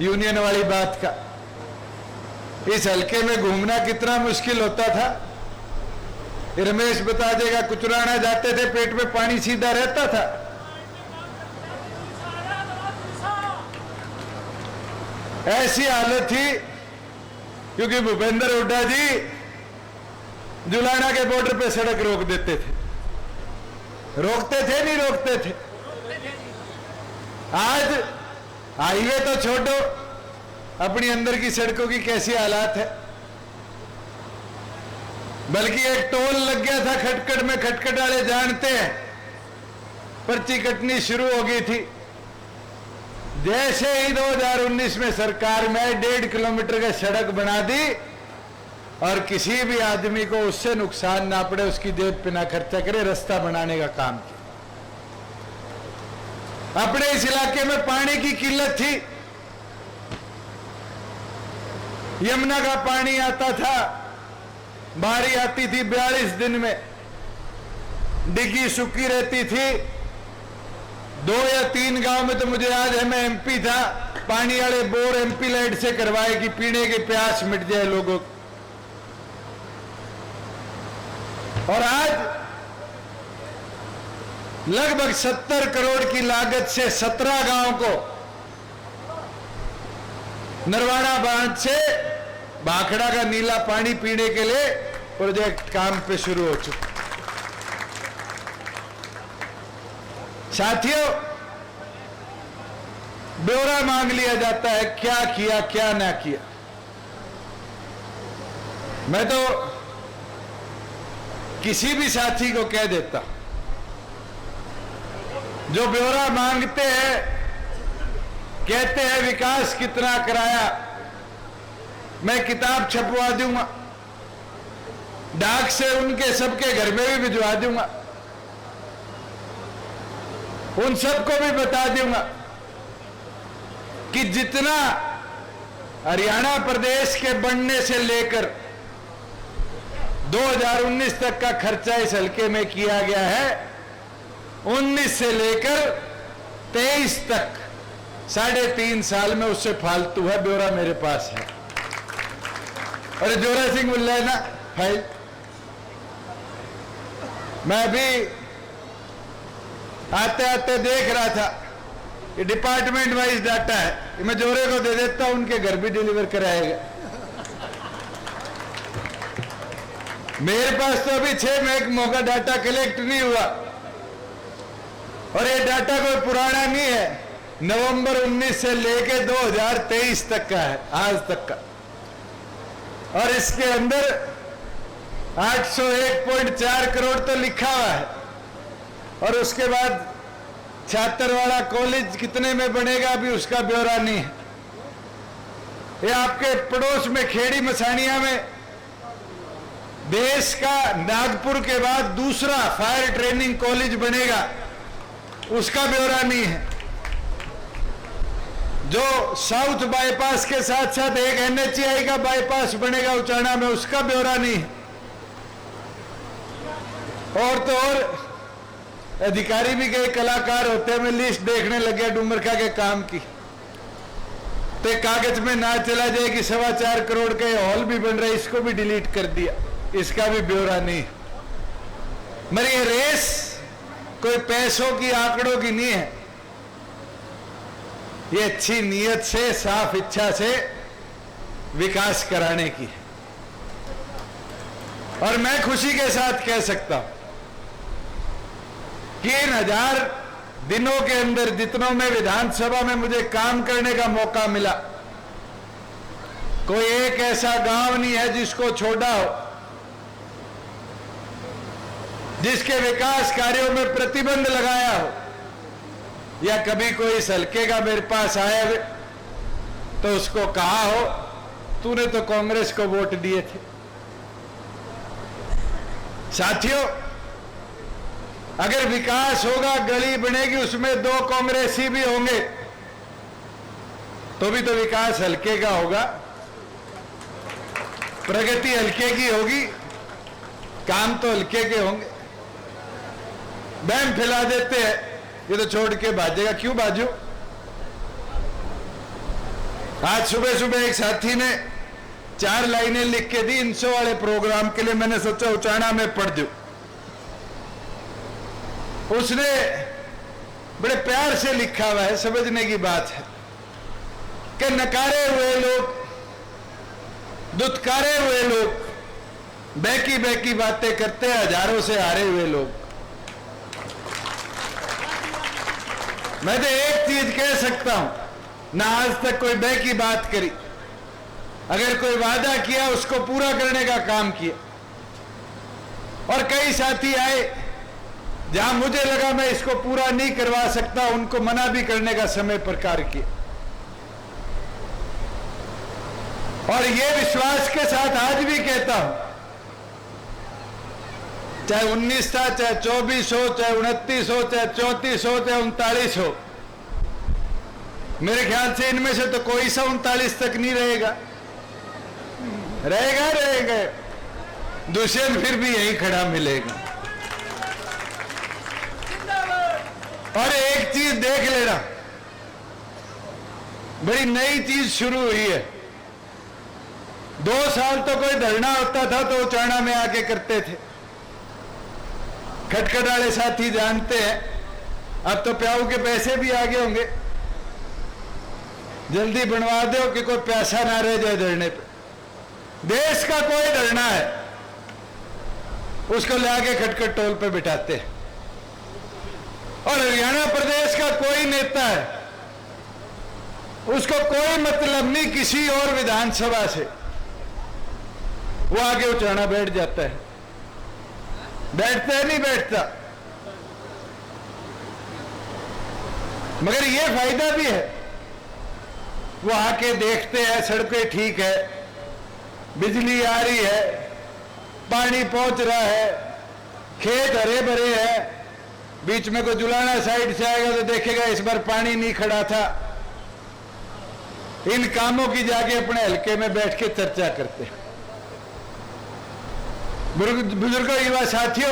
यूनियन वाली बात का। इस हल्के में घूमना कितना मुश्किल होता था। रमेश बता देगा, कुचराना जाते थे, पेट में पानी सीधा रहता था। ऐसी हालत थी क्योंकि भूपेंद्र हुड्डा जी जुलाना के बॉर्डर पे सड़क रोक देते थे। रोकते थे नहीं रोकते थे? आज हाईवे तो छोड़ो, अपनी अंदर की सड़कों की कैसी हालात है। बल्कि एक टोल लग गया था खटखट में, खटखट वाले जानते हैं, पर्ची कटनी शुरू हो गई थी। जैसे ही 2019 में सरकार में 1.5 किलोमीटर की सड़क बना दी और किसी भी आदमी को उससे नुकसान ना पड़े, उसकी जेब पे ना खर्चा करे, रास्ता बनाने का काम किया। अपने इस इलाके में पानी की किल्लत थी। यमुना का पानी आता था, बारी आती थी 42 दिन में, डिग्गी सूखी रहती थी। 2 या 3 गांव में तो मुझे याद है, मैं एमपी था, पानी वाले बोर एमपी लाइट से करवाए कि पीने की प्यास मिट जाए लोगों को। और आज लगभग 70 करोड़ की लागत से 17 गांव को नरवाड़ा बांध से भाखड़ा का नीला पानी पीने के लिए प्रोजेक्ट काम पे शुरू हो चुका। साथियों, ब्यौरा मांग लिया जाता है, क्या किया क्या ना किया। मैं तो किसी भी साथी को कह देता, जो ब्यौरा मांगते हैं, कहते हैं विकास कितना कराया, मैं किताब छपवा दूंगा, डाक से उनके सबके घर में भी भिजवा दूंगा, उन सबको भी बता दूंगा कि जितना हरियाणा प्रदेश के बनने से लेकर 2019 तक का खर्चा इस हल्के में किया गया है, 19 से लेकर 23 तक 3.5 साल में उससे फालतू है। ब्यौरा मेरे पास है। अरे जोरा सिंह मिल रहा है ना फाइल। मैं भी आते आते देख रहा था, ये डिपार्टमेंट वाइज डाटा है, ये मैं जोरे को दे देता हूं, उनके घर भी डिलीवर कराएगा। मेरे पास तो अभी 6 महीने का डाटा कलेक्ट नहीं हुआ, और ये डाटा कोई पुराना नहीं है, नवंबर 19 से लेके 2023 तक का है, आज तक का। और इसके अंदर 801.4 करोड़ तो लिखा हुआ है, और उसके बाद छात्रवाड़ा कॉलेज कितने में बनेगा अभी उसका ब्यौरा नहीं है। ये आपके पड़ोस में खेड़ी मसानिया में देश का नागपुर के बाद दूसरा फायर ट्रेनिंग कॉलेज बनेगा, उसका ब्यौरा नहीं है। जो साउथ बाईपास के साथ साथ एक NHAI का बाईपास बनेगा उचाना में, उसका ब्यौरा नहीं है। और तो और अधिकारी भी कई कलाकार होते हैं, मैं लिस्ट देखने लग गया डुमरखा के काम की, तो कागज में ना चला जाए कि 4.25 करोड़ के हॉल भी बन रहे, इसको भी डिलीट कर दिया, इसका भी ब्यौरा नहीं। मगर ये रेस कोई पैसों की आंकड़ों की नहीं है, ये अच्छी नीयत से साफ इच्छा से विकास कराने की है। और मैं खुशी के साथ कह सकता हूं कि इन 1000 दिनों के अंदर जितनों में विधानसभा में मुझे काम करने का मौका मिला, कोई एक ऐसा गांव नहीं है जिसको छोड़ा हो, जिसके विकास कार्यों में प्रतिबंध लगाया हो, या कभी कोई इस हल्के का मेरे पास आया तो उसको कहा हो तूने तो कांग्रेस को वोट दिए थे। साथियों, अगर विकास होगा, गली बनेगी, उसमें 2 कांग्रेसी भी होंगे तो भी तो विकास हल्के का होगा, प्रगति हल्के की होगी, काम तो हल्के के होंगे। बहम फैला देते हैं ये तो छोड़ के भाजेगा, क्यों भाजू? आज सुबह सुबह एक साथी ने 4 लाइनें लिख के दी INSO वाले प्रोग्राम के लिए, मैंने सोचा उचाना में पढ़ दूं। उसने बड़े प्यार से लिखा हुआ है, समझने की बात है कि नकारे हुए लोग, दुत्कारे हुए लोग, बहकी बहकी बातें करते हैं, हजारों से हारे हुए लोग। मैं तो एक चीज कह सकता हूं, ना आज तक कोई बहकी बात करी, अगर कोई वादा किया उसको पूरा करने का काम किया। और कई साथी आए जहां मुझे लगा मैं इसको पूरा नहीं करवा सकता, उनको मना भी करने का समय पर कार्य किया। और ये विश्वास के साथ आज भी कहता हूं, चाहे 19 था, चाहे 24 हो, चाहे 29 हो, चाहे 34 हो, चाहे 39 हो, मेरे ख्याल से इनमें से तो कोई सा 39 तक नहीं रहेगा। रहेगा दुष्यंत फिर भी यही खड़ा मिलेगा। और एक चीज देख लेना, बड़ी नई चीज शुरू हुई है। 2 साल तो कोई धरना होता था तो उचाना में आके करते थे, खटखट वाले साथी जानते हैं। अब तो प्याऊ के पैसे भी आगे होंगे, जल्दी बनवा दो कि कोई पैसा ना रह जाए धरने पे। देश का कोई धरना है उसको लाके खटखट टोल पे बिठाते हैं। और हरियाणा प्रदेश का कोई नेता है, उसको कोई मतलब नहीं किसी और विधानसभा से, वो आगे उचाना बैठ जाता है। बैठता है नहीं बैठता, मगर ये फायदा भी है, वो आके देखते हैं सड़कें ठीक है, बिजली आ रही है, पानी पहुंच रहा है, खेत हरे भरे हैं। बीच में कोई जुलाना साइड से आएगा तो देखेगा इस बार पानी नहीं खड़ा था। इन कामों की जाके अपने हल्के में बैठ के चर्चा करते हैं। बुजुर्गों, युवा साथियों,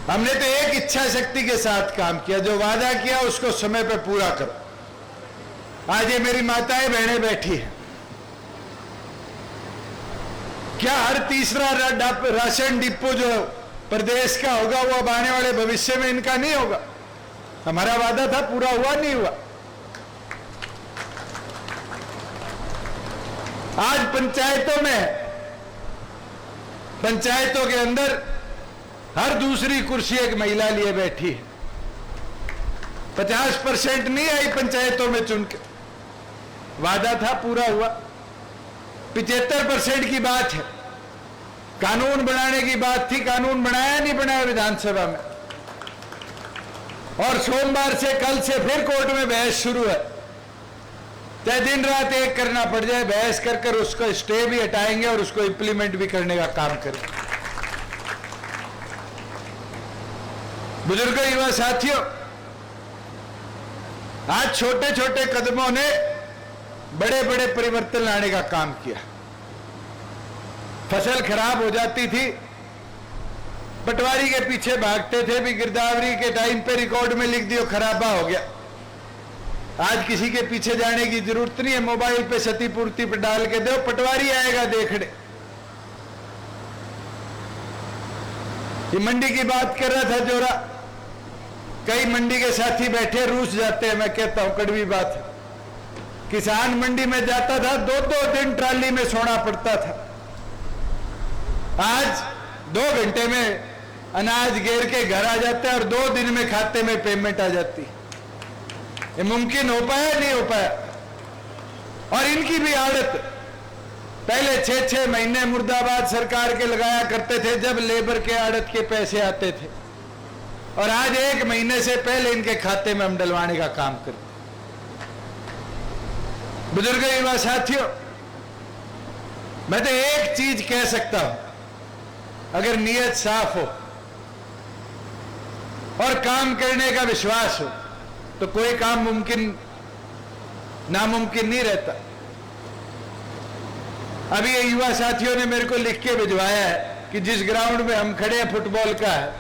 हमने तो एक इच्छा शक्ति के साथ काम किया, जो वादा किया उसको समय पे पूरा करो। आज ये मेरी माताएं बहनें बैठी हैं, क्या हर तीसरा राशन डिपो जो प्रदेश का होगा वो अब आने वाले भविष्य में इनका नहीं होगा? हमारा वादा था, पूरा हुआ नहीं हुआ। आज पंचायतों के अंदर हर दूसरी कुर्सी एक महिला लिए बैठी है। 50% नहीं आई पंचायतों में चुन के, वादा था, पूरा हुआ। 75% की बात है, कानून बनाने की बात थी, कानून बनाया नहीं बनाया विधानसभा में। और सोमवार से, कल से फिर कोर्ट में बहस शुरू है, चाहे दिन रात एक करना पड़ जाए, बहस कर कर उसको स्टे भी हटाएंगे और उसको इंप्लीमेंट भी करने का काम करेंगे। बुजुर्गों, युवा साथियों, आज छोटे छोटे कदमों ने बड़े बड़े परिवर्तन लाने का काम किया। फसल खराब हो जाती थी, पटवारी के पीछे भागते थे, भी गिरदावरी के टाइम पे रिकॉर्ड में लिख दियो खराबा हो गया। आज किसी के पीछे जाने की जरूरत नहीं है, मोबाइल पे क्षतिपूर्ति पे डाल के दो, पटवारी आएगा देखने। ये मंडी की बात कर रहा था जोरा, कई मंडी के साथी बैठे रूस जाते हैं, मैं कहता हूं कड़वी बात है। किसान मंडी में जाता था, 2-2 दिन ट्राली में सोना पड़ता था। आज 2 घंटे में अनाज घेर के घर आ जाता है और 2 दिन में खाते में पेमेंट आ जाती। ये मुमकिन हो पाया? नहीं हो पाया। और इनकी भी आदत, पहले 6-6 महीने मुर्दाबाद सरकार के लगाया करते थे जब लेबर के आड़त के पैसे आते थे, और आज 1 महीने से पहले इनके खाते में हम डलवाने का काम करते। बुजुर्ग युवा साथियों, मैं तो एक चीज कह सकता हूं, अगर नीयत साफ हो और काम करने का विश्वास हो तो कोई काम मुमकिन नामुमकिन नहीं रहता। अभी ये युवा साथियों ने मेरे को लिख के भिजवाया है कि जिस ग्राउंड में हम खड़े हैं फुटबॉल का है,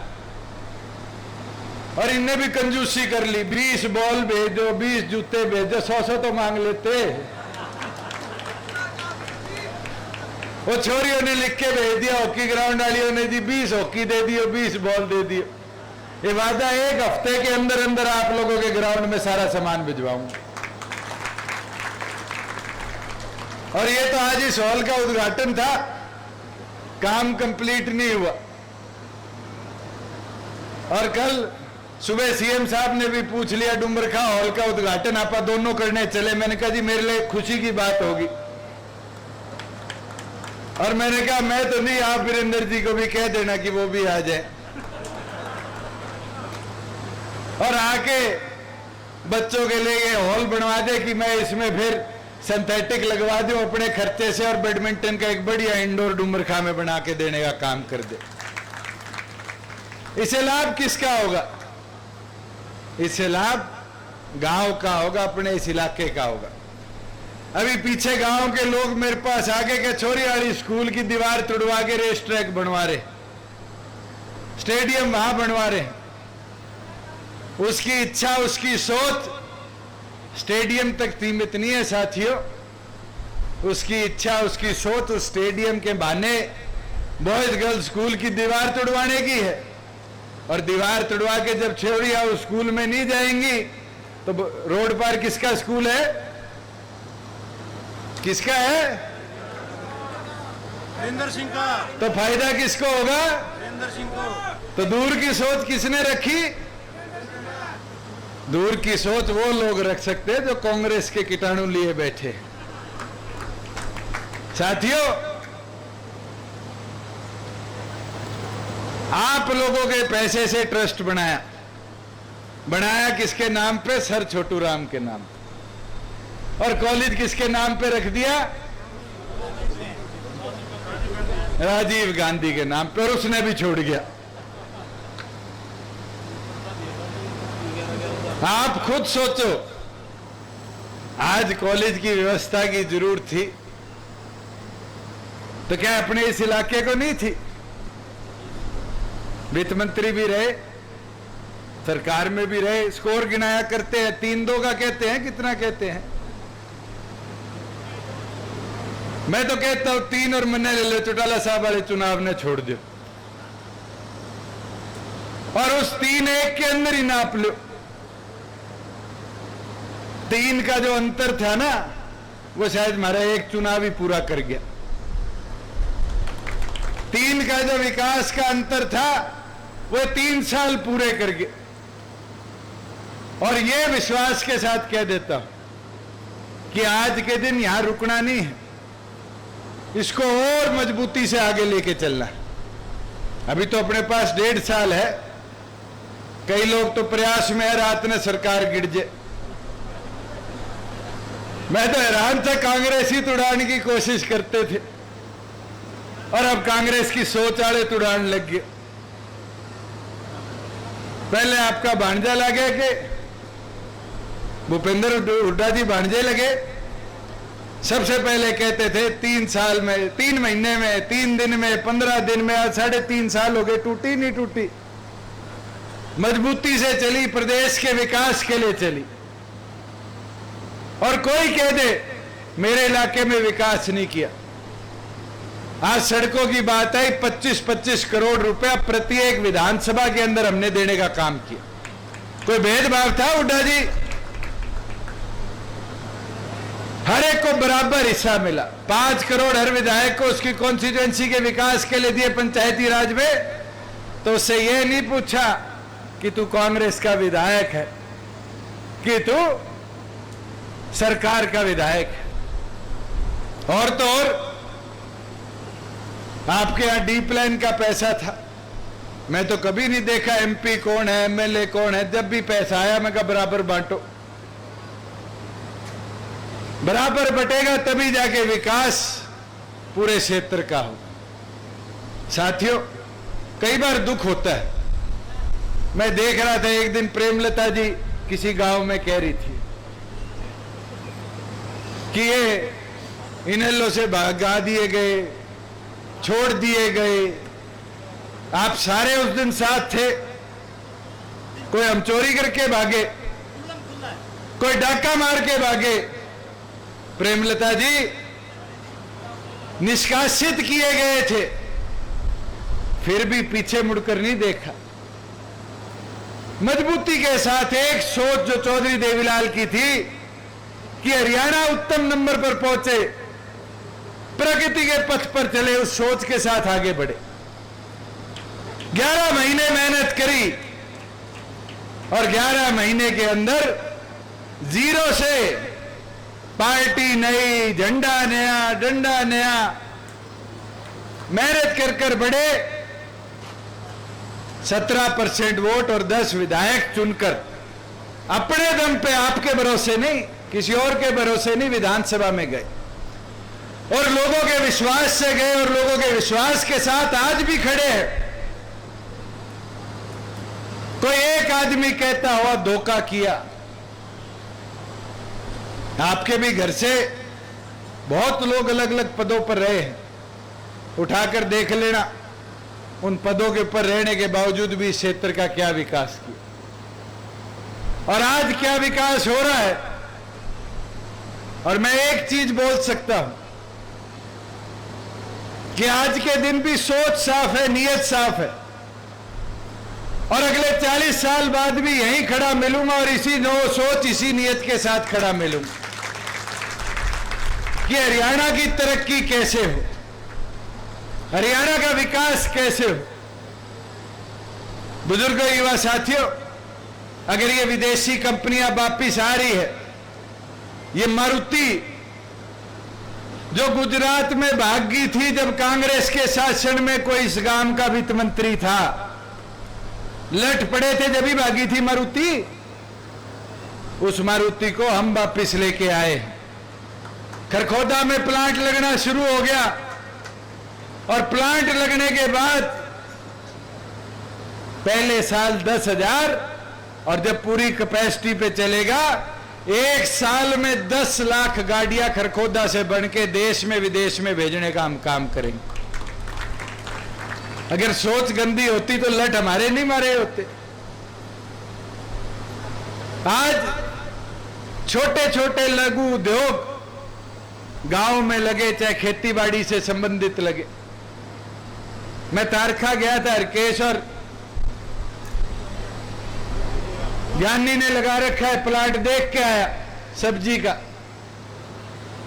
और इनने भी कंजूसी कर ली, 20 बॉल भेजो, 20 जूते भेजो, 100 तो मांग लेते। वो छोरियों ने लिख के भेज दिया, हॉकी ग्राउंड वालियों ने दी 20 हॉकी दे दियो, 20 बॉल दे दियो। ये वादा 1 हफ्ते के अंदर अंदर आप लोगों के ग्राउंड में सारा सामान भिजवाऊंगा। और ये तो आज इस हॉल का उद्घाटन था, काम कंप्लीट नहीं हुआ। और कल सुबह सीएम साहब ने भी पूछ लिया, डुम्बरखा हॉल का उद्घाटन आप दोनों करने चले। मैंने कहा जी मेरे लिए खुशी की बात होगी। और मैंने कहा मैं तो नहीं, आप वीरेंद्र जी को भी कह देना कि वो भी आ जाए और आके बच्चों के लिए ये हॉल बनवा दे कि मैं इसमें फिर सिंथेटिक लगवा दूं अपने खर्चे से, और बैडमिंटन का एक बढ़िया इंडोर डुम्बरखा में बना के देने का काम कर दे। इससे लाभ किसका होगा? इससे लाभ गांव का होगा, अपने इस इलाके का होगा। अभी पीछे गांव के लोग मेरे पास आके के छोरीवाड़ी स्कूल की दीवार तुड़वा के रेस ट्रैक बनवा रहे, स्टेडियम वहां बनवा रहे। उसकी इच्छा, उसकी सोच स्टेडियम तक सीमित नहीं है साथियों। उसकी इच्छा, उसकी सोच उस स्टेडियम के बहाने बॉयज गर्ल्स स्कूल की दीवार तुड़वाने की है। और दीवार तुड़वा के जब छोरियां उस स्कूल में नहीं जाएंगी तो रोड पर किसका स्कूल है? किसका है? वीरेंद्र सिंह का। तो फायदा किसको होगा? वीरेंद्र सिंह को। तो दूर की सोच किसने रखी? दूर की सोच वो लोग रख सकते हैं जो कांग्रेस के कीटाणु लिए बैठे। साथियों, आप लोगों के पैसे से ट्रस्ट बनाया। बनाया किसके नाम पे? सर छोटू राम के नाम पे। और कॉलेज किसके नाम पे रख दिया? राजीव गांधी के नाम पे, और उसने भी छोड़ गया। आप खुद सोचो, आज कॉलेज की व्यवस्था की जरूरत थी तो क्या अपने इस इलाके को नहीं थी? वित्त मंत्री भी रहे, सरकार में भी रहे, स्कोर गिनाया करते हैं। 3-2 का कहते हैं, कितना कहते हैं? मैं तो कहता हूं 3 और मन्ने ले लो, चौटाला साहब वाले चुनाव ने छोड़ दियो, और उस 3-1 के अंदर ही नाप लो। 3 का जो अंतर था ना, वो शायद हमारा एक चुनाव ही पूरा कर गया। 3 का जो विकास का अंतर था वो 3 साल पूरे कर गए। और ये विश्वास के साथ कह देता हूं कि आज के दिन यहां रुकना नहीं है, इसको और मजबूती से आगे लेके चलना है। अभी तो अपने पास 1.5 साल है, कई लोग तो प्रयास में है रात ने सरकार गिर जाए। मैं तो हैरान था, कांग्रेस ही तुड़ाने की कोशिश करते थे और अब कांग्रेस की सोच वाले तुड़ान लग गए। पहले आपका भांजा लगे कि भूपेंद्र हुड्डा जी भांजे लगे, सबसे पहले कहते थे 3 साल में, 3 महीने में, 3 दिन में, 15 दिन में, आज 3.5 साल हो गए, टूटी नहीं टूटी। मजबूती से चली, प्रदेश के विकास के लिए चली। और कोई कह दे मेरे इलाके में विकास नहीं किया। आज सड़कों की बात आई, 25-25 करोड़ रुपया प्रत्येक विधानसभा के अंदर हमने देने का काम किया। कोई भेदभाव था हुड्डा जी? हर एक को बराबर हिस्सा मिला। 5 करोड़ हर विधायक को उसकी कॉन्स्टिट्यूएंसी के विकास के लिए दिए पंचायती राज में। तो उससे यह नहीं पूछा कि तू कांग्रेस का विधायक है, कि तू सरकार का विधायक है। और तो और आपके यहां डीप लाइन का पैसा था, मैं तो कभी नहीं देखा एमपी कौन है, एमएलए कौन है। जब भी पैसा आया मैं कहा बराबर बांटो, बराबर बटेगा तभी जाके विकास पूरे क्षेत्र का हो। साथियों, कई बार दुख होता है। मैं देख रहा था एक दिन प्रेमलता जी किसी गांव में कह रही थी कि ये इनेलो से भगा दिए गए, छोड़ दिए गए। आप सारे उस दिन साथ थे। कोई हम चोरी करके भागे, कोई डाका मार के भागे। प्रेमलता जी निष्कासित किए गए थे, फिर भी पीछे मुड़कर नहीं देखा। मजबूती के साथ एक सोच जो चौधरी देवीलाल की थी कि हरियाणा उत्तम नंबर पर पहुंचे, प्रगति के पथ पर चले, उस सोच के साथ आगे बढ़े। 11 महीने मेहनत करी और 11 महीने के अंदर 0 से पार्टी नई, झंडा नया, डंडा नया, मेहनत कर कर बढ़े। 17% वोट और 10 विधायक चुनकर अपने दम पे, आपके भरोसे नहीं, किसी और के भरोसे नहीं, विधानसभा में गए और लोगों के विश्वास से गए और लोगों के विश्वास के साथ आज भी खड़े हैं। कोई एक आदमी कहता हुआ धोखा किया। आपके भी घर से बहुत लोग अलग अलग पदों पर रहे हैं, उठाकर देख लेना उन पदों के ऊपर रहने के बावजूद भी क्षेत्र का क्या विकास किया और आज क्या विकास हो रहा है। और मैं एक चीज बोल सकता हूं कि आज के दिन भी सोच साफ है, नीयत साफ है और अगले 40 साल बाद भी यहीं खड़ा मिलूंगा और इसी सोच, इसी नीयत के साथ खड़ा मिलूंगा कि हरियाणा की तरक्की कैसे हो, हरियाणा का विकास कैसे हो। बुजुर्गों, युवा साथियों, अगर ये विदेशी कंपनियां वापिस आ रही है, ये मारुति जो गुजरात में भागी थी जब कांग्रेस के शासन में कोई इस गांव का वित्त मंत्री था, लट पड़े थे जब ही भागी थी मारुति, उस मारुति को हम वापिस लेके आए। खरखोदा में प्लांट लगना शुरू हो गया और प्लांट लगने के बाद पहले साल 10,000 और जब पूरी कैपेसिटी पे चलेगा 1 साल में 10 लाख गाड़ियां खरखोदा से बन के देश में विदेश में भेजने का हम काम करेंगे। अगर सोच गंदी होती तो लट हमारे नहीं मारे होते। आज छोटे छोटे लघु उद्योग गांव में लगे, चाहे खेती बाड़ी से संबंधित लगे। मैं तारखा गया था हरकेश और ज्ञानी ने लगा रखा है प्लांट, देख के आया सब्जी का।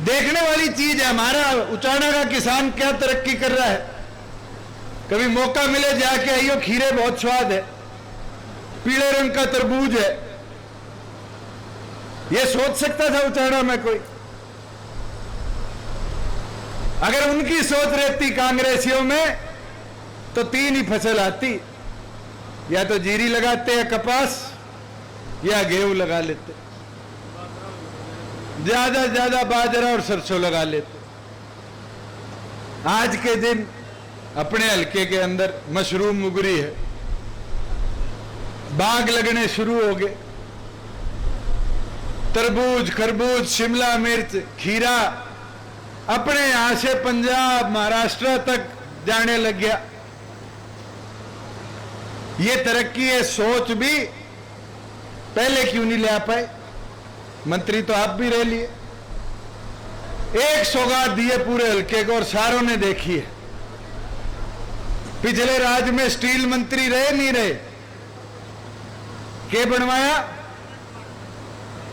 देखने वाली चीज है। हमारा उचाना का किसान क्या तरक्की कर रहा है। कभी मौका मिले जाके आइयो, खीरे बहुत स्वाद है, पीले रंग का तरबूज है। ये सोच सकता था उचाना में कोई? अगर उनकी सोच रहती कांग्रेसियों में तो 3 ही फसल आती, या तो जीरी लगाते या कपास या गेहूं लगा लेते, ज्यादा से ज्यादा बाजरा और सरसों लगा लेते। आज के दिन अपने हलके के अंदर मशरूम मुगरी है, बाग लगने शुरू हो गए। तरबूज, खरबूज, शिमला मिर्च, खीरा अपने यहां से पंजाब, महाराष्ट्र तक जाने लग गया। ये तरक्की, ये सोच भी पहले क्यों नहीं ले आ पाए? मंत्री तो आप भी रह लिए। एक सौगात दिए पूरे हल्के को और सारों ने देखी है। पिछले राज में स्टील मंत्री रहे नहीं रहे, के बनवाया?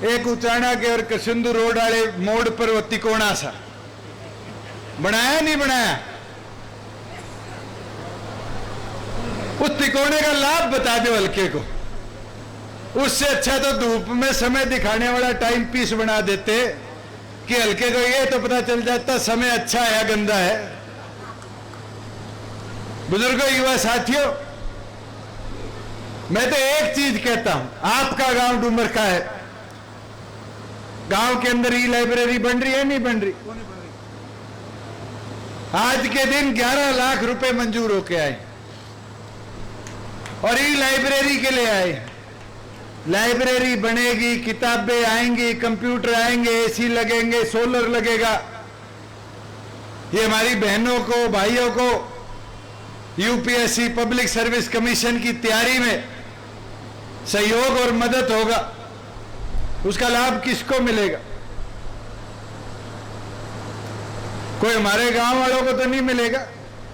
एक उचाना के और कसिंदू रोड वाले मोड़ पर वो तिकोना सा बनाया नहीं बनाया? उस तिकोने का लाभ बता दो हल्के को। उससे अच्छा तो धूप में समय दिखाने वाला टाइम पीस बना देते कि हल्के को ये तो पता चल जाता समय अच्छा है या गंदा है। बुजुर्गों, युवा साथियों, मैं तो एक चीज कहता हूं, आपका गांव डूमर का है, गांव के अंदर ई लाइब्रेरी बन रही है नहीं बन रही? आज के दिन 11 लाख रुपए मंजूर होके आए और ई लाइब्रेरी के लिए आए। लाइब्रेरी बनेगी, किताबें आएंगी, कंप्यूटर आएंगे, एसी लगेंगे, सोलर लगेगा। ये हमारी बहनों को, भाइयों को यूपीएससी पब्लिक सर्विस कमीशन की तैयारी में सहयोग और मदद होगा। उसका लाभ किसको मिलेगा? कोई हमारे गांव वालों को तो नहीं मिलेगा।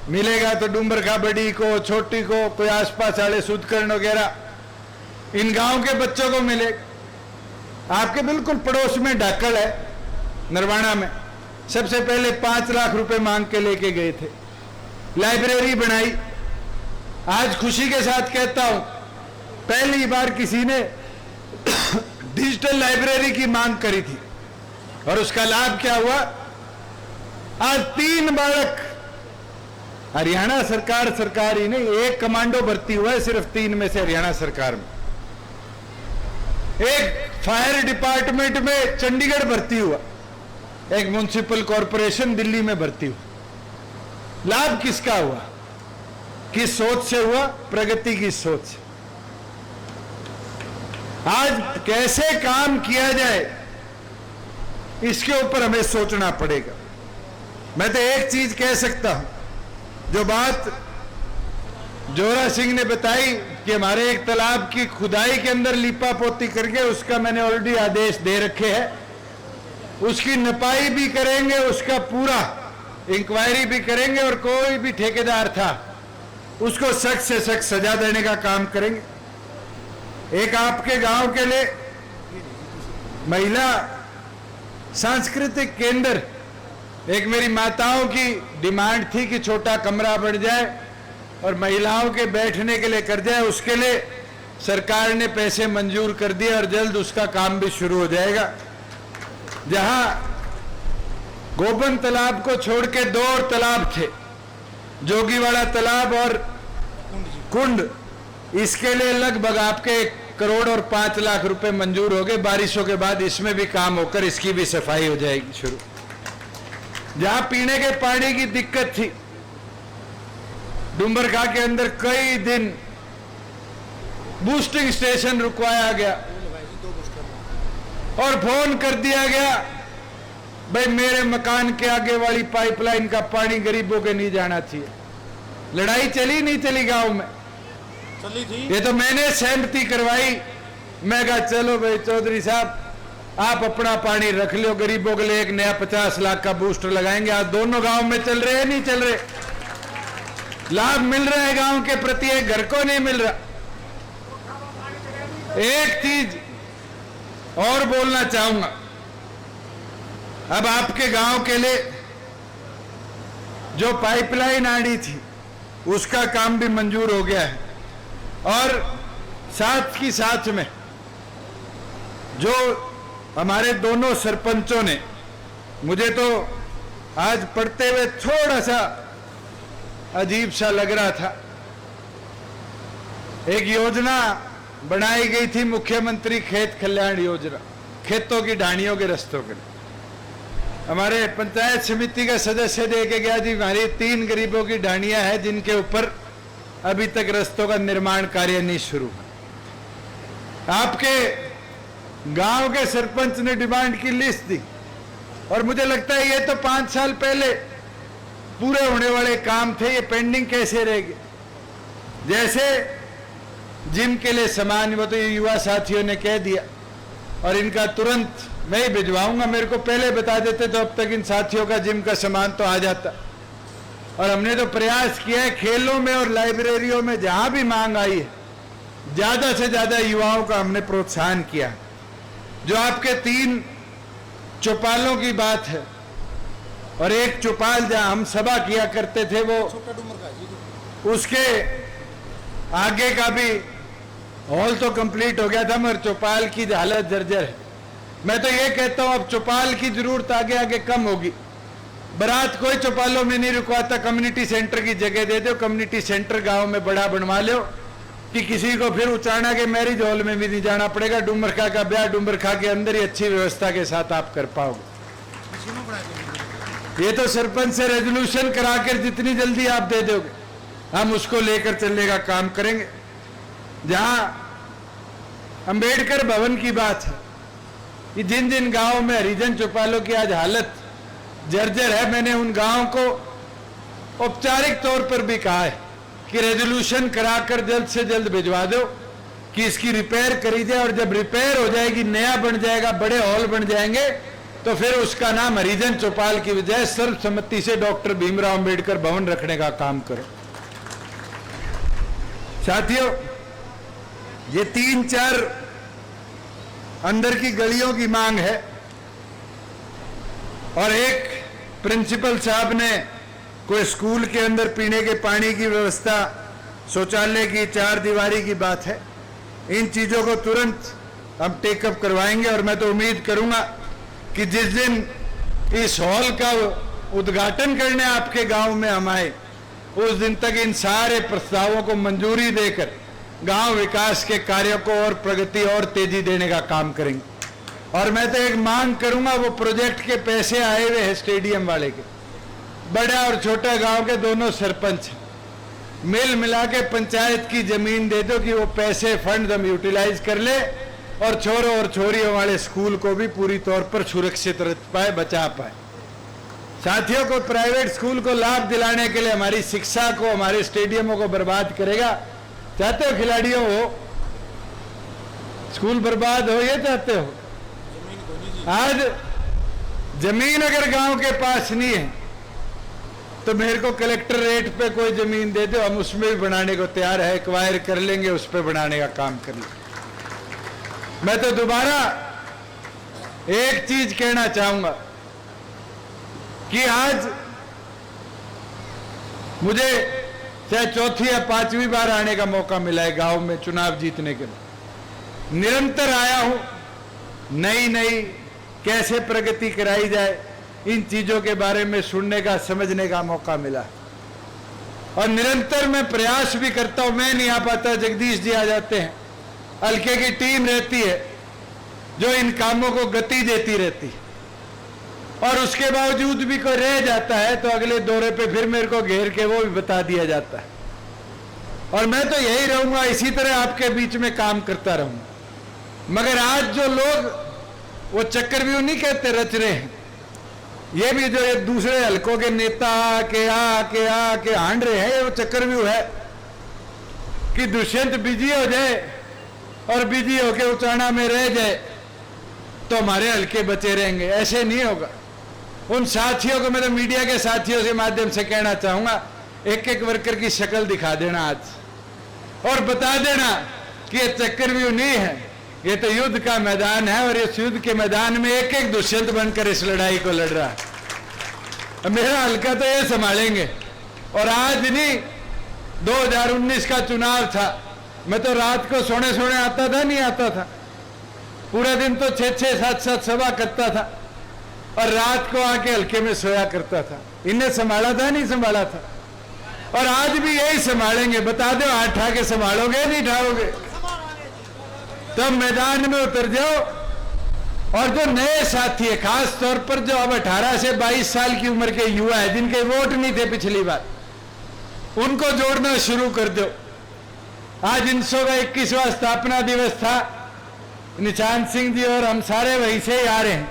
मिलेगा तो डूमरखा बड़ी को, छोटी को, कोई आसपास वाले सुदकर्ण वगैरह इन गांव के बच्चों को मिलेगा। आपके बिल्कुल पड़ोस में ढाकल है, नरवाना में, सबसे पहले 5 लाख रुपए मांग के लेके गए थे, लाइब्रेरी बनाई। आज खुशी के साथ कहता हूं, पहली बार किसी ने डिजिटल लाइब्रेरी की मांग करी थी और उसका लाभ क्या हुआ? आज 3 बालक, हरियाणा सरकार ही नहीं, एक कमांडो भर्ती हुआ है सिर्फ 3 में से हरियाणा सरकार में। एक फायर डिपार्टमेंट में चंडीगढ़ भर्ती हुआ, एक म्युनिसिपल कॉरपोरेशन दिल्ली में भर्ती हुआ। लाभ किसका हुआ? किस सोच से हुआ? प्रगति की सोच से। आज कैसे काम किया जाए इसके ऊपर हमें सोचना पड़ेगा। मैं तो एक चीज कह सकता हूं, जो बात जोरा सिंह ने बताई कि हमारे एक तालाब की खुदाई के अंदर लीपा पोती करके, उसका मैंने ऑलरेडी आदेश दे रखे हैं, उसकी नपाई भी करेंगे, उसका पूरा इंक्वायरी भी करेंगे और कोई भी ठेकेदार था उसको सख्त से सख्त सजा देने का काम करेंगे। एक आपके गांव के लिए महिला सांस्कृतिक केंद्र, एक मेरी माताओं की डिमांड थी कि छोटा कमरा बन जाए और महिलाओं के बैठने के लिए कर जाए, उसके लिए सरकार ने पैसे मंजूर कर दिए और जल्द उसका काम भी शुरू हो जाएगा। जहां गोबन तालाब को छोड़ के 2 और तालाब थे, जोगीवाड़ा तालाब और कुंड, इसके लिए लगभग आपके 1 करोड़ और 5 लाख रुपए मंजूर हो गए। बारिशों के बाद इसमें भी काम होकर इसकी भी सफाई हो जाएगी शुरू। जहां पीने के पानी की दिक्कत थी, डूमरखा के अंदर कई दिन बूस्टिंग स्टेशन रुकवाया गया और फोन कर दिया गया, भाई मेरे मकान के आगे वाली पाइपलाइन का पानी गरीबों के नहीं जाना चाहिए। लड़ाई चली नहीं चली गांव में? चली थी। ये तो मैंने सहमति करवाई। मैं कहा चलो भाई चौधरी साहब, आप अपना पानी रख लो, गरीबों के लिए एक नया 50 लाख का बूस्टर लगाएंगे। आज दोनों गांव में चल रहे हैं नहीं चल रहे? लाभ मिल रहा है गांव के प्रति, एक घर को नहीं मिल रहा। एक चीज और बोलना चाहूंगा, अब आपके गांव के लिए जो पाइपलाइन आनी थी उसका काम भी मंजूर हो गया है और साथ ही साथ में जो हमारे दोनों सरपंचों ने, मुझे तो आज पढ़ते हुए थोड़ा सा अजीब सा लग रहा था, एक योजना बनाई गई थी मुख्यमंत्री खेत कल्याण योजना, खेतों की ढाणियों के रस्तों के लिए। हमारे पंचायत समिति का सदस्य दे के गया जी, हमारी 3 गरीबों की ढाणियां हैं जिनके ऊपर अभी तक रस्तों का निर्माण कार्य नहीं शुरू हुआ। आपके गांव के सरपंच ने डिमांड की लिस्ट दी और मुझे लगता है ये तो 5 साल पहले पूरे होने वाले काम थे, ये पेंडिंग कैसे रह गए। जैसे जिम के लिए सामान, वो तो युवा साथियों ने कह दिया और इनका तुरंत मैं ही भिजवाऊंगा, मेरे को पहले बता देते तो अब तक इन साथियों का जिम का सामान तो आ जाता। और हमने तो प्रयास किया है खेलों में और लाइब्रेरियों में जहां भी मांग आई है ज्यादा से ज्यादा युवाओं का हमने प्रोत्साहन किया। जो आपके 3 चौपालों की बात है और एक चौपाल जहां हम सभा किया करते थे वो उसके आगे का भी हॉल तो कंप्लीट हो गया था मगर चौपाल की हालत जर्जर है। मैं तो ये कहता हूं अब चौपाल की जरूरत आगे आगे कम होगी। बारात कोई चौपालों में नहीं रुकवाता, कम्युनिटी सेंटर की जगह दे दो, कम्युनिटी सेंटर गांव में बड़ा बनवा लो कि किसी को फिर उचाना के मैरिज हॉल में भी नहीं जाना पड़ेगा। डुमरखा का ब्याह डुमरखा के अंदर ही अच्छी व्यवस्था के साथ आप कर पाओगे। ये तो सरपंच से रेजोल्यूशन कराकर जितनी जल्दी आप दे दोगे हम उसको लेकर चलने का काम करेंगे। जहां अंबेडकर भवन की बात है कि जिन जिन गांवों में हरिजन चौपालों की आज हालत जर्जर है, मैंने उन गांवों को औपचारिक तौर पर भी कहा है कि रेजोल्यूशन कराकर जल्द से जल्द भिजवा दो कि इसकी रिपेयर करी जाए और जब रिपेयर हो जाएगी, नया बन जाएगा, बड़े हॉल बन जाएंगे तो फिर उसका नाम हरिजन चौपाल की बजाय सर्वसम्मति से डॉक्टर भीमराव अंबेडकर भवन रखने का काम करो। साथियों, ये 3-4 अंदर की गलियों की मांग है और एक प्रिंसिपल साहब ने कोई स्कूल के अंदर पीने के पानी की व्यवस्था, शौचालय की 4 दीवारी की बात है। इन चीजों को तुरंत हम टेकअप करवाएंगे और मैं तो उम्मीद करूंगा कि जिस दिन इस हॉल का उद्घाटन करने आपके गांव में हम आए उस दिन तक इन सारे प्रस्तावों को मंजूरी देकर गांव विकास के कार्यों को और प्रगति और तेजी देने का काम करेंगे। और मैं तो एक मांग करूंगा, वो प्रोजेक्ट के पैसे आए हुए हैं स्टेडियम वाले के, बड़ा और छोटा गांव के दोनों सरपंच मिल मिला के पंचायत की जमीन दे दो कि वो पैसे फंड हम यूटिलाइज कर ले और छोरों और छोरियों वाले स्कूल को भी पूरी तौर पर सुरक्षित रख पाए, बचा पाए। साथियों को प्राइवेट स्कूल को लाभ दिलाने के लिए हमारी शिक्षा को, हमारे स्टेडियमों को बर्बाद करेगा। चाहते हो खिलाड़ियों हो स्कूल बर्बाद हो, ये चाहते हो? आज जमीन अगर गांव के पास नहीं है तो मेरे को कलेक्टर रेट पे कोई जमीन दे दो, हम उसमें भी बनाने को तैयार है, एक्वायर कर लेंगे, उस पर बनाने का काम कर लेंगे। मैं तो दोबारा एक चीज कहना चाहूंगा कि आज मुझे चाहे 4थी या 5वीं बार आने का मौका मिला है गांव में चुनाव जीतने के लिए, निरंतर आया हूं, नई नई कैसे प्रगति कराई जाए इन चीजों के बारे में सुनने का, समझने का मौका मिला और निरंतर मैं प्रयास भी करता हूं। मैं नहीं आ पाता, जगदीश जी आ जाते हैं, हल्के की टीम रहती है जो इन कामों को गति देती रहती है और उसके बावजूद भी कोई रह जाता है तो अगले दौरे पे फिर मेरे को घेर के वो भी बता दिया जाता है। और मैं तो यही रहूंगा, इसी तरह आपके बीच में काम करता रहूंगा। मगर आज जो लोग वो चक्रव्यूह नहीं कहते रच रहे हैं, ये भी जो एक दूसरे हलकों के नेता आके हांड रहे हैं, वो चक्रव्यूह है कि दुष्यंत बिजी हो जाए और बिजी होके उचाना में रह जाए तो हमारे हलके बचे रहेंगे। ऐसे नहीं होगा। उन साथियों को, मैं तो मीडिया के साथियों के माध्यम से कहना चाहूंगा, एक एक वर्कर की शक्ल दिखा देना आज और बता देना कि ये चक्रव्यूह नहीं है, ये तो युद्ध का मैदान है और इस युद्ध के मैदान में एक एक दुष्यंत बनकर इस लड़ाई को लड़ रहा है। मेरा हल्का तो ये संभालेंगे। और आज नहीं, 2019 का चुनाव था, मैं तो रात को सोने आता था, नहीं आता था, पूरा दिन तो 6-6, 7-7 सभा करता था और रात को आके हल्के में सोया करता था। इन्हें संभाला था, नहीं संभाला था? और आज भी यही संभालेंगे। बता दो, हाथ आके संभालोगे नहीं ठाओगे? तब मैदान में उतर जाओ। और जो नए साथी है, खास तौर पर जो अब 18 से 22 साल की उम्र के युवा है, जिनके वोट नहीं थे पिछली बार, उनको जोड़ना शुरू कर दो। आज 1921वां स्थापना दिवस था निशांत सिंह जी और हम सारे वहीं से ही आ रहे हैं।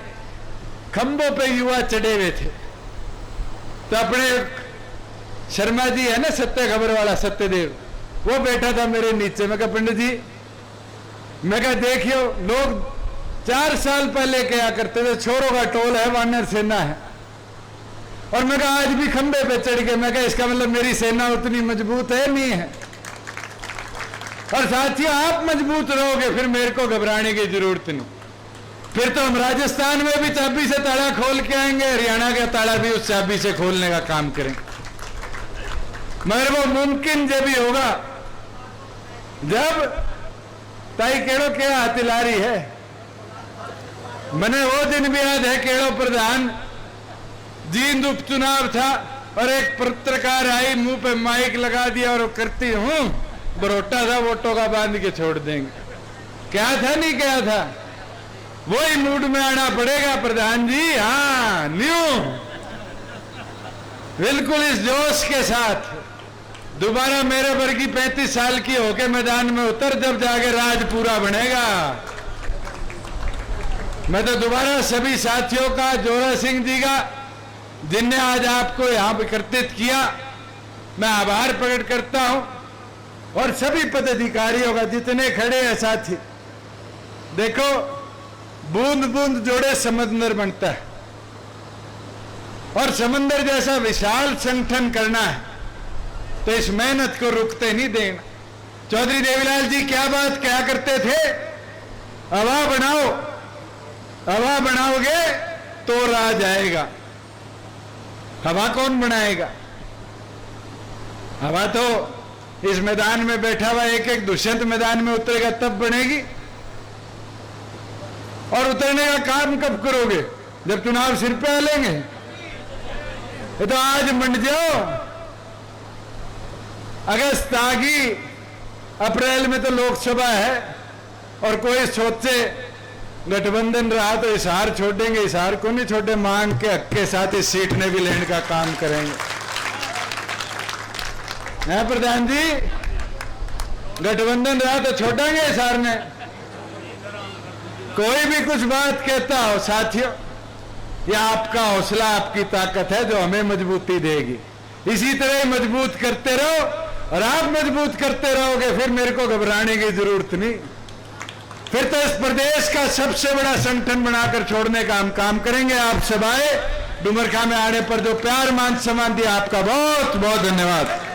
खंभों पे युवा चढ़े हुए थे, तो अपने शर्मा जी है ना सत्य खबर वाला सत्यदेव, वो बैठा था मेरे नीचे। मैं कहा पंडित जी, मैं कहा देखियो लोग 4 साल पहले क्या करते थे, छोरों का टोल है, वानर सेना है, और मैं कहा आज भी खंबे पे चढ़ गए। मैं कहा इसका मतलब मेरी सेना उतनी मजबूत है नहीं है। और साथियों आप मजबूत रहोगे फिर मेरे को घबराने की जरूरत नहीं। फिर तो हम राजस्थान में भी चाबी से ताला खोल के आएंगे, हरियाणा का ताला भी उस चाबी से खोलने का काम करेंगे। मगर वो मुमकिन जब भी होगा जब ताई केड़ो के हथिलारी है। मैंने वो दिन भी याद है, केड़ो प्रधान जींद उपचुनाव था और एक पत्रकार आई, मुंह पे माइक लगा दिया और करती हूं बरोटा था, वोटों का बांध के छोड़ देंगे। क्या था नहीं क्या था, वही मूड में आना पड़ेगा प्रधान जी। हाँ न्यू बिल्कुल इस जोश के साथ दोबारा मेरे वर्गी 35 साल की होके मैदान में उतर, जब जाके राज पूरा बनेगा। मैं तो दोबारा सभी साथियों का, जोरा सिंह जी का, जिनने आज आपको यहां एकत्रित किया, मैं आभार प्रकट करता हूं। और सभी पदाधिकारियों का जितने खड़े हैं साथी, देखो बूंद बूंद जोड़े समंदर बनता है, और समंदर जैसा विशाल संगठन करना है तो इस मेहनत को रुकते नहीं देना। चौधरी देवीलाल जी क्या बात क्या करते थे, हवा बनाओ, हवा बनाओगे तो राज आएगा। हवा कौन बनाएगा? हवा तो इस मैदान में बैठा हुआ एक एक दुष्यंत मैदान में उतरेगा तब बनेगी। और उतरने का काम कब करोगे? जब चुनाव सिर पे आ लेंगे। ये तो आज मंड जाओ, अगस्त आ गई, अप्रैल में तो लोकसभा है, और कोई सोचे गठबंधन रहा तो हिसार छोड़ेंगे। हिसार को नहीं छोड़े, मांग के हक के साथ इस सीट ने भी लेने का काम करेंगे। है प्रधान जी, गठबंधन रहा तो छोड़ेंगे हिसार ने। कोई भी कुछ बात कहता हो साथियों, यह आपका हौसला, आपकी ताकत है जो हमें मजबूती देगी। इसी तरह ही मजबूत करते रहो, और आप मजबूत करते रहोगे फिर मेरे को घबराने की जरूरत नहीं। फिर तो इस प्रदेश का सबसे बड़ा संगठन बनाकर छोड़ने का हम काम करेंगे। आप सब आए, डुमरखा में आने पर जो प्यार मान सम्मान दिया, आपका बहुत बहुत धन्यवाद।